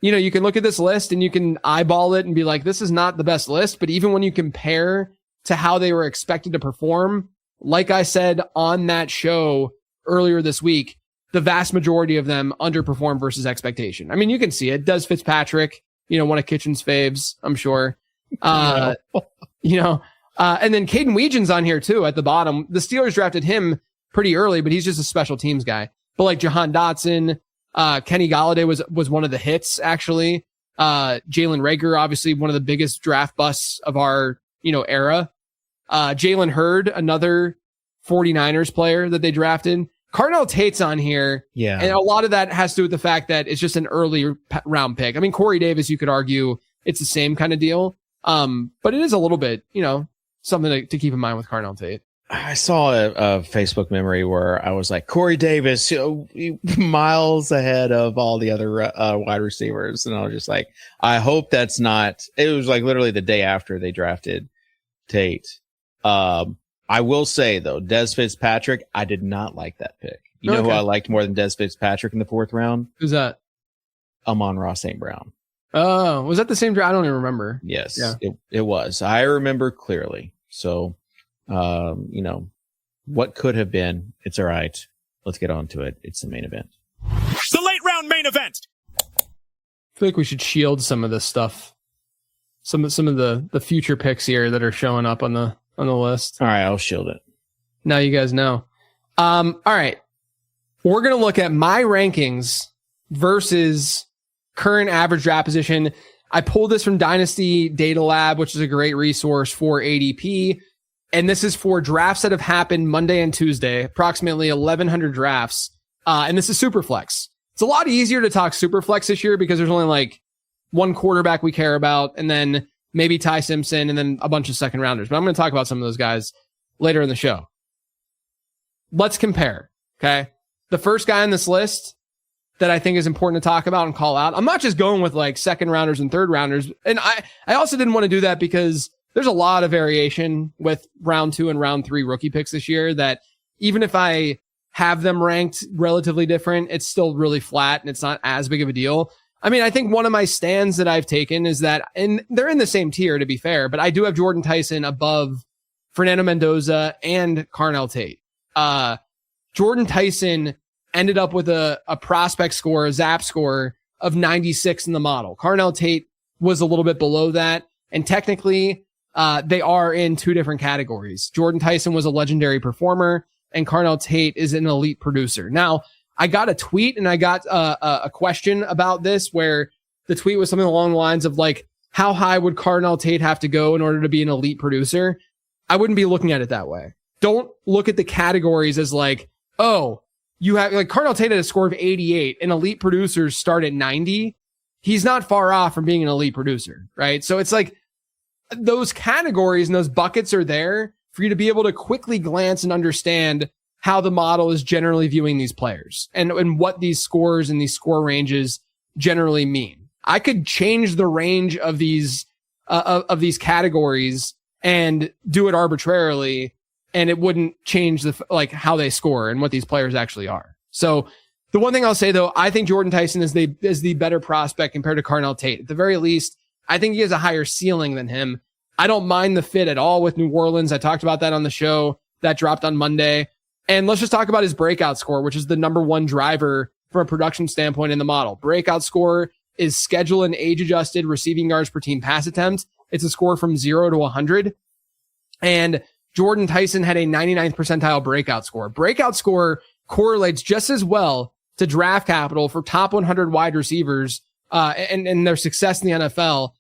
you can look at this list and you can eyeball it and be like, this is not the best list. But even when you compare to how they were expected to perform like I said on that show earlier this week, the vast majority of them underperform versus expectation. I mean, you can see it. Does Fitzpatrick, one of Kitchen's faves, I'm sure. And then Caden Weejan's on here too at the bottom. The Steelers drafted him pretty early, but he's just a special teams guy. But like Jahan Dotson, Kenny Golladay was one of the hits actually. Jalen Reagor, obviously one of the biggest draft busts of our, era. Jalen Hurd, another 49ers player that they drafted. Carnell Tate's on here. Yeah. And a lot of that has to do with the fact that it's just an early round pick. I mean, Corey Davis, you could argue it's the same kind of deal. But it is a little bit, something to keep in mind with Carnell Tate. I saw a Facebook memory where I was like, Corey Davis, miles ahead of all the other wide receivers. And I was just like, I hope that's not, it was like literally the day after they drafted Tate. I will say though, Dez Fitzpatrick, I did not like that pick. You know who I liked more than Dez Fitzpatrick in the 4th round? Who's that? Amon-Ra St. Brown. Oh, was that the same draft? I don't even remember. Yes, it was. I remember clearly. So, what could have been, it's all right. Let's get on to it. It's the main event. The late round main event. I feel like we should shield some of this stuff. Some of the future picks here that are showing up on the list. All right, I'll shield it. Now you guys know. All right. We're going to look at my rankings versus current average draft position. I pulled this from Dynasty Data Lab, which is a great resource for ADP. And this is for drafts that have happened Monday and Tuesday, approximately 1,100 drafts. And this is Superflex. It's a lot easier to talk Superflex this year because there's only like one quarterback we care about, and then maybe Ty Simpson, and then a bunch of second rounders. But I'm going to talk about some of those guys later in the show. Let's compare. Okay. The first guy on this list that I think is important to talk about and call out. I'm not just going with like second rounders and third rounders. And I also didn't want to do that because there's a lot of variation with round 2 and round 3 rookie picks this year that even if I have them ranked relatively different, it's still really flat and it's not as big of a deal. I mean, I think one of my stands that I've taken is that, and they're in the same tier to be fair, but I do have Jordan Tyson above Fernando Mendoza and Carnell Tate. Jordan Tyson ended up with a prospect score, a ZAP score of 96 in the model. Carnell Tate was a little bit below that. And technically, they are in 2 different categories. Jordan Tyson was a legendary performer and Carnell Tate is an elite producer. Now, I got a tweet and I got a question about this where the tweet was something along the lines of like, how high would Carnell Tate have to go in order to be an elite producer? I wouldn't be looking at it that way. Don't look at the categories as like, oh, you have like Carnell Tate had a score of 88 and elite producers start at 90. He's not far off from being an elite producer, right? So it's like those categories and those buckets are there for you to be able to quickly glance and understand how the model is generally viewing these players and what these scores and these score ranges generally mean. I could change the range of these categories and do it arbitrarily, and it wouldn't change how they score and what these players actually are. So the one thing I'll say though, I think Jordan Tyson is the better prospect compared to Carnell Tate. At the very least, I think he has a higher ceiling than him. I don't mind the fit at all with New Orleans. I talked about that on the show that dropped on Monday. And let's just talk about his breakout score, which is the number 1 driver from a production standpoint in the model. Breakout score is schedule and age adjusted receiving yards per team pass attempt. It's a score from 0 to 100. And Jordan Tyson had a 99th percentile breakout score. Breakout score correlates just as well to draft capital for top 100 wide receivers and their success in the NFL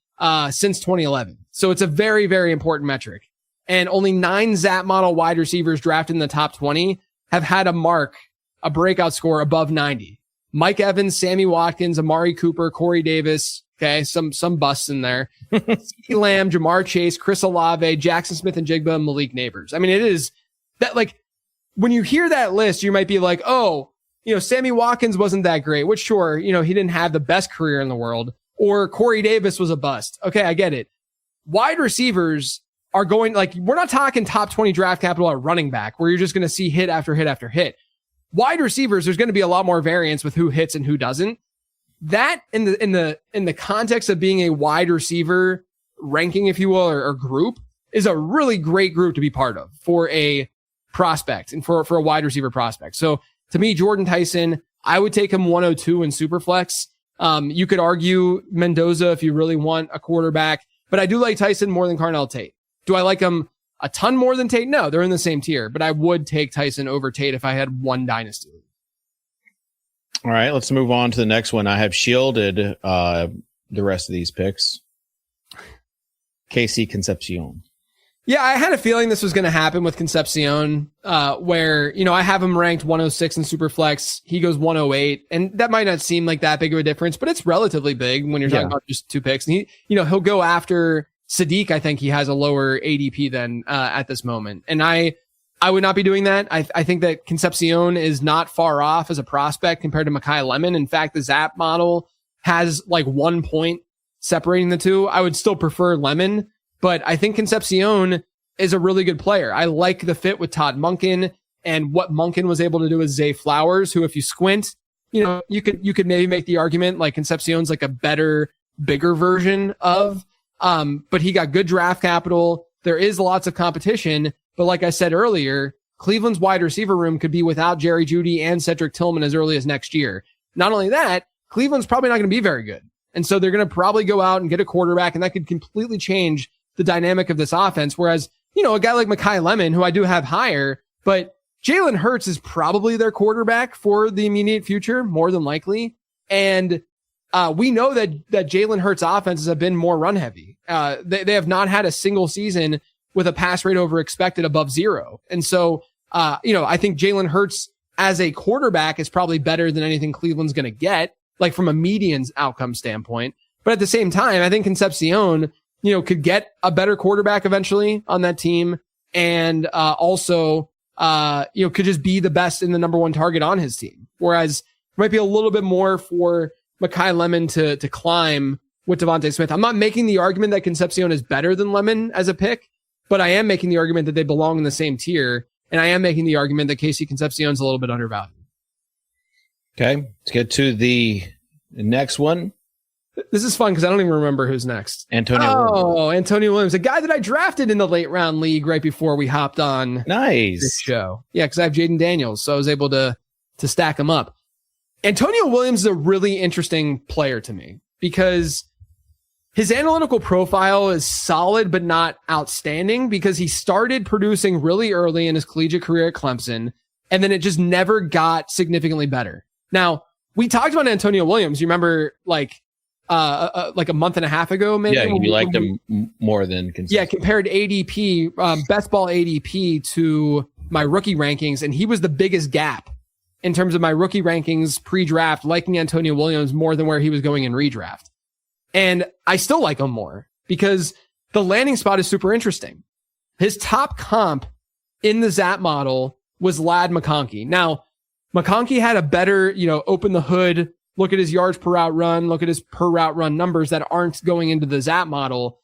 since 2011. So it's a very, very important metric. And only 9 ZAP model wide receivers drafted in the top 20 have had a breakout score above 90. Mike Evans, Sammy Watkins, Amari Cooper, Corey Davis. Okay. Some busts in there. CeeDee Lamb, Jamar Chase, Chris Olave, Jackson Smith and Jigba, and Malik Neighbors. I mean, it is that like when you hear that list, you might be like, oh, Sammy Watkins wasn't that great, which sure, he didn't have the best career in the world, or Corey Davis was a bust. Okay. I get it. Wide receivers are going we're not talking top 20 draft capital at running back where you're just going to see hit after hit after hit. Wide receivers, there's going to be a lot more variance with who hits and who doesn't. That in the context of being a wide receiver ranking, if you will, or group is a really great group to be part of for a prospect and for a wide receiver prospect. So to me, Jordan Tyson, I would take him 102 in Superflex. You could argue Mendoza if you really want a quarterback, but I do like Tyson more than Carnell Tate. Do I like him a ton more than Tate? No, they're in the same tier, but I would take Tyson over Tate if I had one dynasty. All right, let's move on to the next one. I have shielded the rest of these picks. KC Concepcion. Yeah, I had a feeling this was going to happen with Concepcion, where, I have him ranked 106 in Superflex. He goes 108, and that might not seem like that big of a difference, but it's relatively big when you're talking about just 2 picks. And he'll go after Sadiq. I think he has a lower ADP than at this moment. And I would not be doing that. I think that Concepcion is not far off as a prospect compared to Makai Lemon. In fact, the Zap model has like 1 point separating the two. I would still prefer Lemon, but I think Concepcion is a really good player. I like the fit with Todd Monken and what Monken was able to do with Zay Flowers, who, if you squint, you could maybe make the argument like Concepcion's like a better, bigger version of, but he got good draft capital. There is lots of competition, but like I said earlier, Cleveland's wide receiver room could be without Jerry Jeudy and Cedric Tillman as early as next year. Not only that, Cleveland's probably not going to be very good. And so they're going to probably go out and get a quarterback, and that could completely change the dynamic of this offense. Whereas, a guy like Makai Lemon, who I do have higher, but Jalen Hurts is probably their quarterback for the immediate future, more than likely. And we know that Jalen Hurts' offenses have been more run heavy. They have not had a single season with a pass rate over expected above 0. And so, I think Jalen Hurts as a quarterback is probably better than anything Cleveland's going to get, like from a median outcome standpoint. But at the same time, I think Concepcion, could get a better quarterback eventually on that team. And, also, could just be the best in the number 1 target on his team. Whereas it might be a little bit more for Makai Lemon to climb with Devontae Smith. I'm not making the argument that Concepcion is better than Lemon as a pick, but I am making the argument that they belong in the same tier. And I am making the argument that KC Concepcion's a little bit undervalued. Okay, let's get to the next one. This is fun because I don't even remember who's next. Antonio Williams. Antonio Williams, a guy that I drafted in the late round league right before we hopped on this show. Yeah, because I have Jaden Daniels, so I was able to stack him up. Antonio Williams is a really interesting player to me because his analytical profile is solid but not outstanding, because he started producing really early in his collegiate career at Clemson, and then it just never got significantly better. Now, we talked about Antonio Williams. You remember, like a month and a half ago, maybe? Yeah, you liked him more than consistent. Yeah, compared ADP, best ball ADP to my rookie rankings, and he was the biggest gap in terms of my rookie rankings pre-draft, liking Antonio Williams more than where he was going in redraft. And I still like him more because the landing spot is super interesting. His top comp in the Zap model was Ladd McConkey. Now, McConkey had a better, open the hood, look at his yards per route run, look at his per route run numbers that aren't going into the Zap model.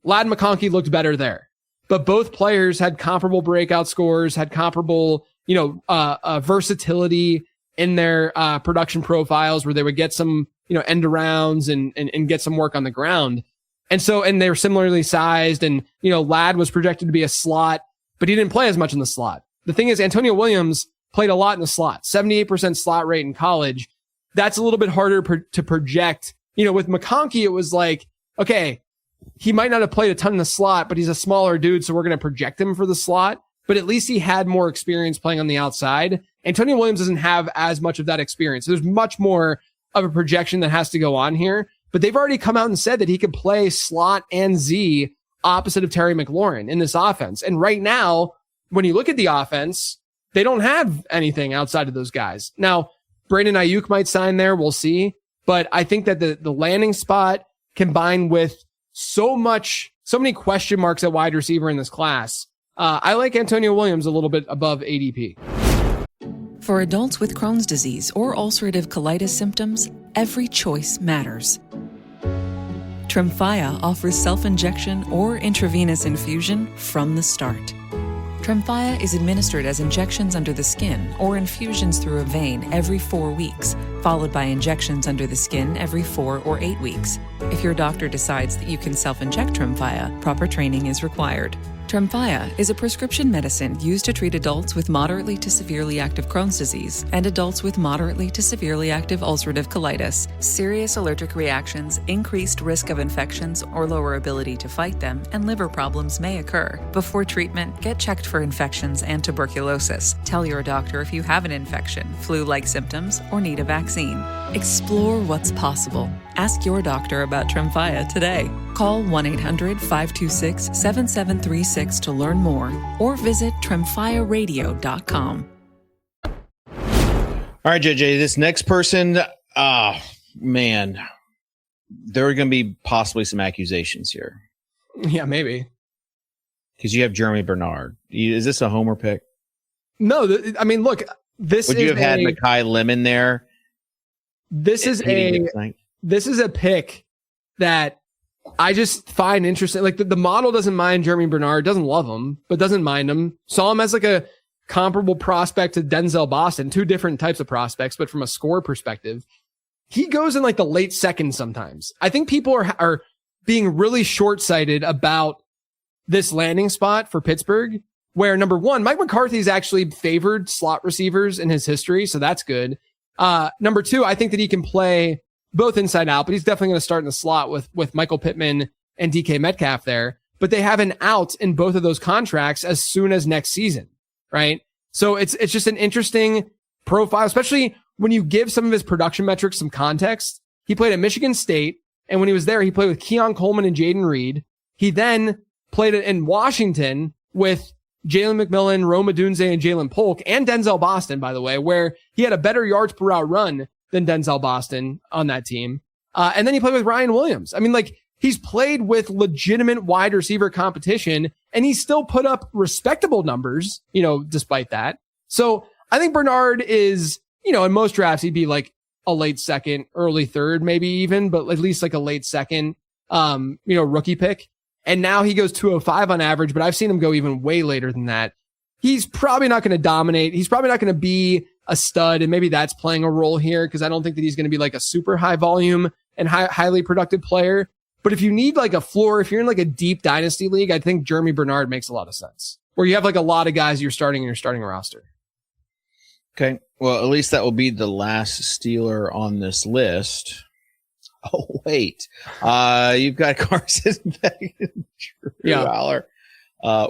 Ladd McConkey looked better there. But both players had comparable breakout scores, had comparable, versatility in their production profiles where they would get some, end arounds and get some work on the ground. And they were similarly sized, and, Ladd was projected to be a slot, but he didn't play as much in the slot. The thing is, Antonio Williams played a lot in the slot, 78% slot rate in college. That's a little bit harder to project. With McConkey, it was like, okay, he might not have played a ton in the slot, but he's a smaller dude, so we're going to project him for the slot. But at least he had more experience playing on the outside. Antonio Williams doesn't have as much of that experience. There's much more of a projection that has to go on here. But they've already come out and said that he could play slot and Z opposite of Terry McLaurin in this offense. And right now, when you look at the offense, they don't have anything outside of those guys. Now, Brandon Ayuk might sign there. We'll see. But I think that the landing spot combined with so many question marks at wide receiver in this class, I like Antonio Williams a little bit above ADP. For adults with Crohn's disease or ulcerative colitis symptoms, every choice matters. Tremfya offers self-injection or intravenous infusion from the start. Tremfya is administered as injections under the skin or infusions through a vein every 4 weeks, followed by injections under the skin every 4 or 8 weeks. If your doctor decides that you can self-inject Tremfya, proper training is required. Tremfya is a prescription medicine used to treat adults with moderately to severely active Crohn's disease and adults with moderately to severely active ulcerative colitis. Serious allergic reactions, increased risk of infections or lower ability to fight them, and liver problems may occur. Before treatment, get checked for infections and tuberculosis. Tell your doctor if you have an infection, flu-like symptoms, or need a vaccine. Explore what's possible. Ask your doctor about Tremfya today. Call 1-800-526-7736 to learn more or visit tremfyaradio.com. All right, JJ, this next person, man, there are going to be possibly some accusations here. Yeah, maybe. Because you have Jeremy Bernard. Is this a homer pick? No, look, this would you have had Makai Lemon there? This is a pick that I just find interesting. Like the model doesn't mind Jeremy Bernard, doesn't love him, but doesn't mind him. Saw him as like a comparable prospect to Denzel Boston, two different types of prospects, but from a score perspective, he goes in like the late seconds sometimes. I think people are being really short-sighted about this landing spot for Pittsburgh, where number one, Mike McCarthy's actually favored slot receivers in his history, so that's good. Number two, I think that he can play both inside out, but he's definitely going to start in the slot with Michael Pittman and DK Metcalf there. But they have an out in both of those contracts as soon as next season, right? So it's just an interesting profile, especially when you give some of his production metrics some context. He played at Michigan State, and when he was there, he played with Keon Coleman and Jaden Reed. He then played in Washington with Jalen McMillan, Rome Odunze, and Jalen Polk, and Denzel Boston, by the way, where he had a better yards per route run than Denzel Boston on that team. And then he played with Ryan Williams. I mean, like, he's played with legitimate wide receiver competition, and he still put up respectable numbers, despite that. So I think Bernard is, in most drafts, he'd be like a late second, early third, maybe even, but at least like a late second, rookie pick. And now he goes 205 on average, but I've seen him go even way later than that. He's probably not going to dominate. He's probably not going to be a stud, and maybe that's playing a role here because I don't think that he's going to be like a super high volume and highly productive player. But if you need like a floor, if you're in like a deep dynasty league, I think Jeremy Bernard makes a lot of sense. Where you have like a lot of guys you're starting in your starting roster. Okay. Well, at least that will be the last Steeler on this list. Oh, wait. You've got Carson Beck and Drew Aller,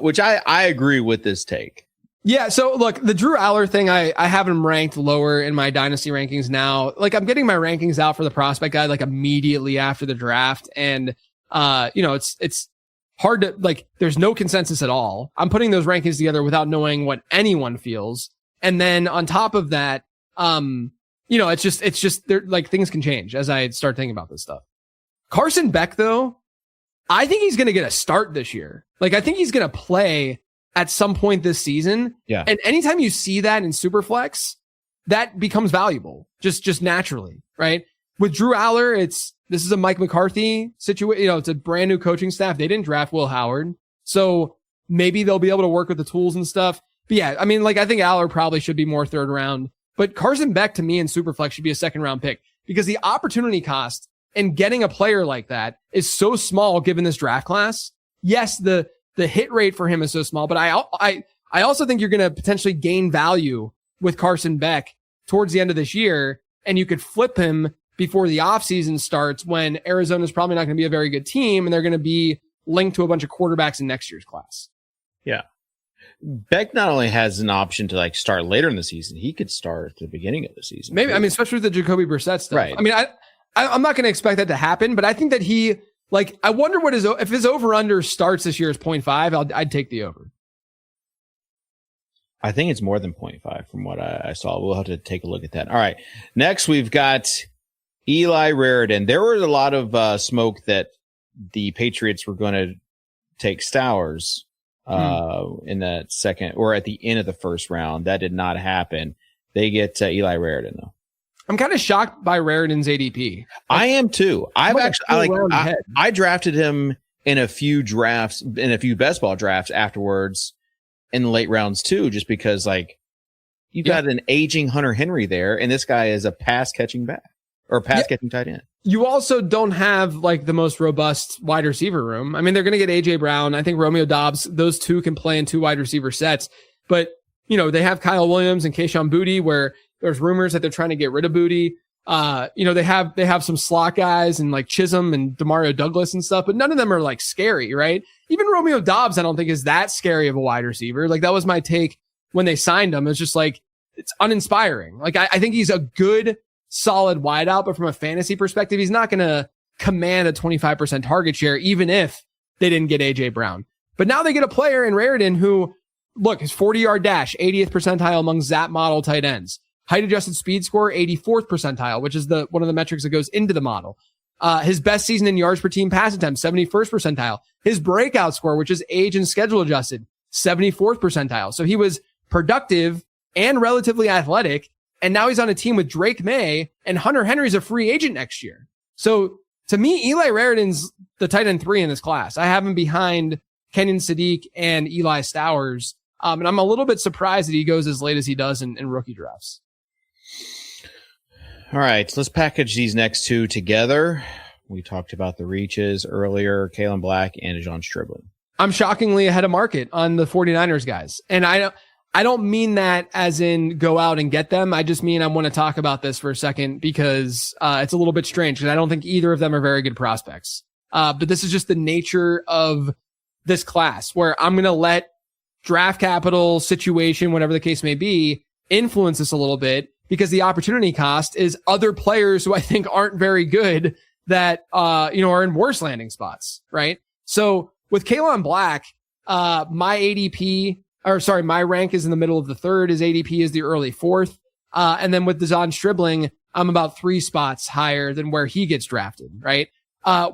which I agree with this take. Yeah. So look, the Drew Aller thing, I have him ranked lower in my dynasty rankings now. Like, I'm getting my rankings out for the prospect guide like immediately after the draft. And, it's hard to like, there's no consensus at all. I'm putting those rankings together without knowing what anyone feels. And then on top of that, it's just there, like, things can change as I start thinking about this stuff. Carson Beck, though, I think he's going to get a start this year. Like, I think he's going to play at some point this season. Yeah. And anytime you see that in Superflex, that becomes valuable just naturally, right? With Drew Aller, this is a Mike McCarthy situation. It's a brand new coaching staff. They didn't draft Will Howard. So maybe they'll be able to work with the tools and stuff. But yeah, I mean, like, I think Aller probably should be more third round, but Carson Beck to me in Superflex should be a second round pick because the opportunity cost in getting a player like that is so small given this draft class. Yes, the hit rate for him is so small, but I also think you're going to potentially gain value with Carson Beck towards the end of this year, and you could flip him before the offseason starts when Arizona's probably not going to be a very good team and they're going to be linked to a bunch of quarterbacks in next year's class. Yeah. Beck not only has an option to like start later in the season, he could start at the beginning of the season. Maybe, I mean, especially with the Jacoby Brissett stuff. Right. I mean, I'm not going to expect that to happen, but I think that he, like, I wonder if his over-under starts this year is 0.5, I'd take the over. I think it's more than 0.5 from what I saw. We'll have to take a look at that. All right. Next, we've got Eli Raridan. There was a lot of smoke that the Patriots were going to take Stowers in that second or at the end of the first round. That did not happen. They get Eli Raridan, though. I'm kind of shocked by Raridan's ADP. I am too. I drafted him in a few drafts, in a few best ball drafts afterwards in the late rounds too, just because like You got an aging Hunter Henry there, and this guy is a pass catching back or pass catching tight end. You also don't have like the most robust wide receiver room. I mean, they're going to get AJ Brown. I think Romeo Doubs, those two can play in 2 wide receiver sets, but they have Kyle Williams and Kayshon Boutte, where there's rumors that they're trying to get rid of Boutte. They have some slot guys and like Chisholm and Demario Douglas and stuff, but none of them are like scary, right? Even Romeo Doubs, I don't think is that scary of a wide receiver. Like that was my take when they signed him. It's just like, it's uninspiring. Like I think he's a good, solid wideout, but from a fantasy perspective, he's not going to command a 25% target share, even if they didn't get AJ Brown. But now they get a player in Raritan who, look, his 40-yard dash, 80th percentile among ZAP model tight ends. Height adjusted speed score, 84th percentile, which is one of the metrics that goes into the model. His best season in yards per team pass attempt, 71st percentile. His breakout score, which is age and schedule adjusted, 74th percentile. So he was productive and relatively athletic. And now he's on a team with Drake May, and Hunter Henry's a free agent next year. So to me, Eli Raritan's the tight end 3 in this class. I have him behind Kenyon Sadiq and Eli Stowers. And I'm a little bit surprised that he goes as late as he does in rookie drafts. All right, let's package these next 2 together. We talked about the reaches earlier, Kalen Black and De'Zhaun Stribling. I'm shockingly ahead of market on the 49ers guys. And I don't mean that as in go out and get them. I just mean I want to talk about this for a second because it's a little bit strange because I don't think either of them are very good prospects. But this is just the nature of this class where I'm going to let draft capital situation, whatever the case may be, influence this a little bit because the opportunity cost is other players who I think aren't very good that, are in worse landing spots, right? So with Kalen Black, my rank is in the middle of the 3rd. His ADP is the early 4th. And then with De'Zhaun Stribling, I'm about 3 spots higher than where he gets drafted, right?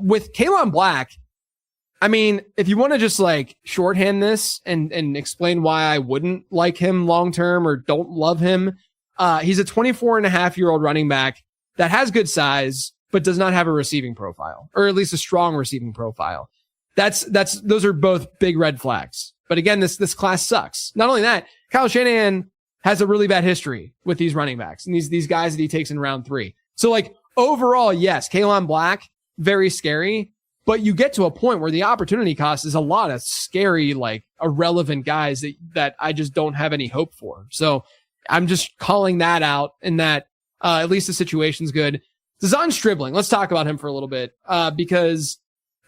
With Kalen Black, I mean, if you want to just like shorthand this and explain why I wouldn't like him long-term or don't love him, he's a 24.5-year-old running back that has good size, but does not have a receiving profile, or at least a strong receiving profile. Those are both big red flags. But again, this class sucks. Not only that, Kyle Shanahan has a really bad history with these running backs and these guys that he takes in round 3. So like overall, yes, Kalen Black, very scary, but you get to a point where the opportunity cost is a lot of scary, like irrelevant guys that I just don't have any hope for. So I'm just calling that out and that, at least the situation's good. De'Zhaun Stribling, let's talk about him for a little bit, because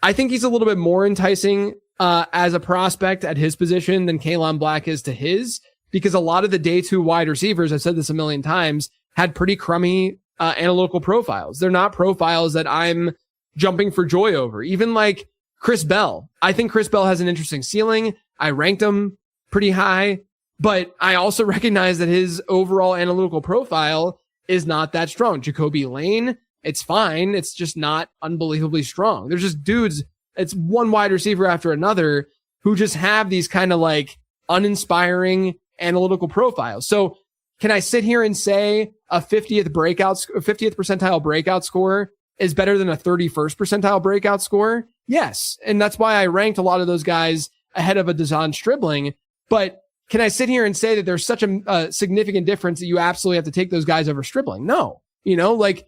I think he's a little bit more enticing as a prospect at his position than Kalen Black is to his, because a lot of the day 2 wide receivers, I've said this a million times, had pretty crummy analytical profiles. They're not profiles that I'm jumping for joy over. Even like Chris Bell. I think Chris Bell has an interesting ceiling. I ranked him pretty high, but I also recognize that his overall analytical profile is not that strong. Jacoby Lane, it's fine. It's just not unbelievably strong. There's just dudes, it's one wide receiver after another who just have these kind of like uninspiring analytical profiles. So can I sit here and say a 50th percentile breakout score is better than a 31st percentile breakout score? Yes. And that's why I ranked a lot of those guys ahead of a De'Zhaun Stribling. But can I sit here and say that there's such a significant difference that you absolutely have to take those guys over Stribling? No. Like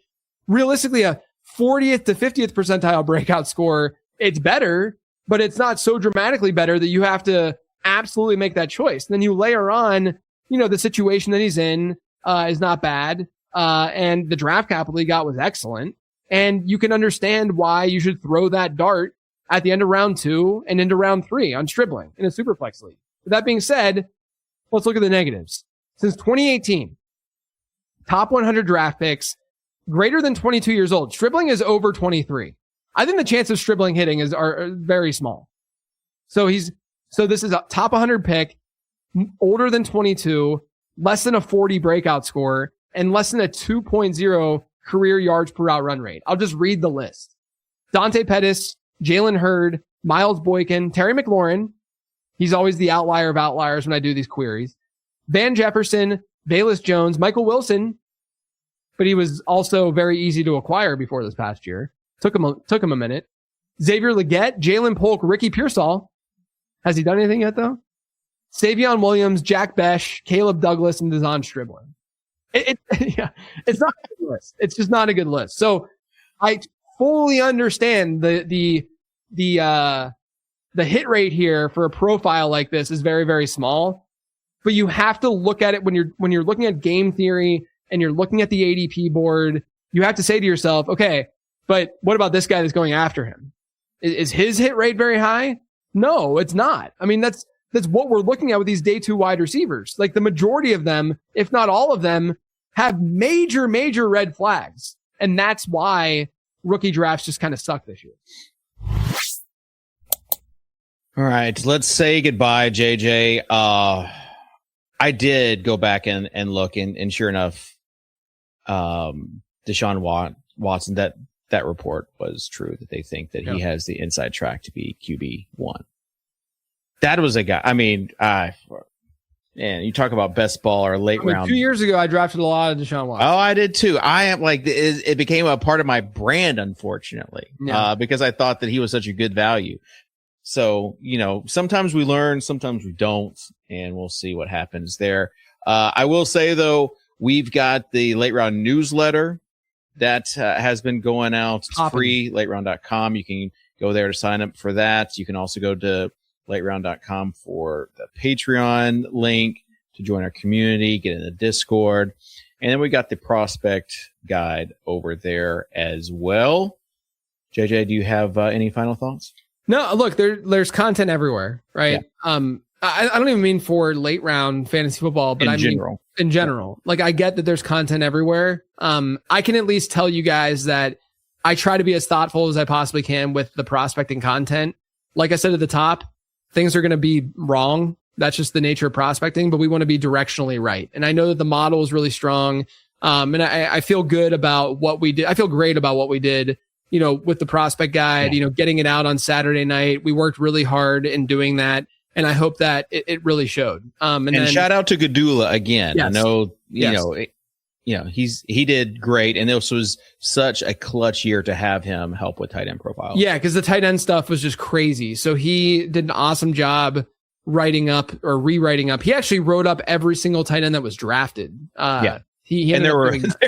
realistically, a 40th to 50th percentile breakout score, it's better, but it's not so dramatically better that you have to absolutely make that choice. And then you layer on, the situation that he's in is not bad. And the draft capital he got was excellent. And you can understand why you should throw that dart at the end of round 2 and into round 3 on Stribling in a Superflex league. With that being said, let's look at the negatives. Since 2018, top 100 draft picks, greater than 22 years old. Stribling is over 23. I think the chance of Stribling hitting are very small. So this is a top 100 pick, older than 22, less than a 40 breakout score, and less than a 2.0 career yards per route run rate. I'll just read the list. Dante Pettis, Jalen Hurd, Miles Boykin, Terry McLaurin. He's always the outlier of outliers when I do these queries. Van Jefferson, Velus Jones, Michael Wilson, but he was also very easy to acquire before this past year. Took him a minute. Xavier Legette, Jalen Polk, Ricky Pearsall. Has he done anything yet though? Savion Williams, Jack Besh, Caleb Douglas, and Dazon Striblin. It's not a good list. It's just not a good list. So I fully understand the hit rate here for a profile like this is very, very small, but you have to look at it when you're looking at game theory and you're looking at the ADP board. You have to say to yourself, okay, but what about this guy that's going after him? Is his hit rate very high? No, it's not. I mean, that's what we're looking at with these day 2 wide receivers. Like the majority of them, if not all of them, have major, major red flags. And that's why rookie drafts just kind of suck this year. All right, let's say goodbye, JJ. I did go back and look, and sure enough, Deshaun Watson, that report was true, that they think that he has the inside track to be QB1. That was a guy. I mean, man, you talk about best ball or late round. 2 years ago, I drafted a lot of Deshaun Watson. Oh, I did too. I am like, it became a part of my brand, unfortunately, because I thought that he was such a good value. So, sometimes we learn, sometimes we don't, and we'll see what happens there. I will say, though, we've got the late round newsletter that has been going out. It's free, lateround.com. You can go there to sign up for that. You can also go to lateround.com for the Patreon link to join our community, get in the Discord. And then we got the prospect guide over there as well. JJ, do you have any final thoughts? No, look, there's content everywhere, right? Yeah. I don't even mean for late round fantasy football, but in general. Like, I get that there's content everywhere. I can at least tell you guys that I try to be as thoughtful as I possibly can with the prospecting content. Like I said at the top, things are going to be wrong. That's just the nature of prospecting, but we want to be directionally right. And I know that the model is really strong. And I feel good about what we did. I feel great about what we did, with the prospect guide, getting it out on Saturday night. We worked really hard in doing that. And I hope that it really showed. And then, shout out to Gadula again. Yes. I know, he did great. And this was such a clutch year to have him help with tight end profiles. Yeah. Cause the tight end stuff was just crazy. So he did an awesome job writing up or rewriting up. He actually wrote up every single tight end that was drafted. There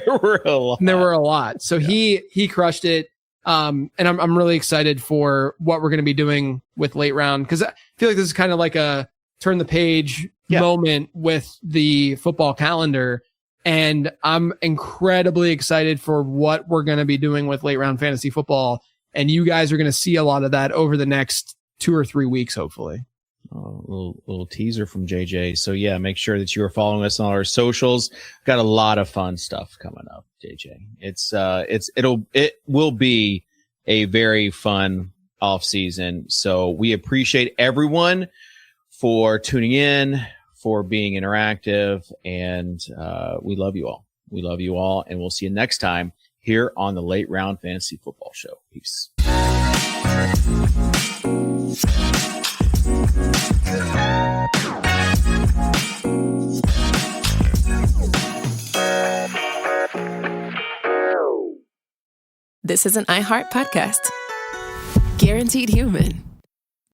were a lot. So he crushed it. And I'm really excited for what we're going to be doing with late round, because I feel like this is kind of like a turn the page moment with the football calendar. And I'm incredibly excited for what we're going to be doing with late round fantasy football. And you guys are going to see a lot of that over the next 2 or 3 weeks, hopefully. Little teaser from JJ. So make sure that you are following us on our socials. Got a lot of fun stuff coming up, JJ. It will be a very fun off season. So we appreciate everyone for tuning in, for being interactive, and we love you all. We love you all, and we'll see you next time here on the Late Round Fantasy Football Show. Peace. This is an iHeart podcast. Guaranteed Human.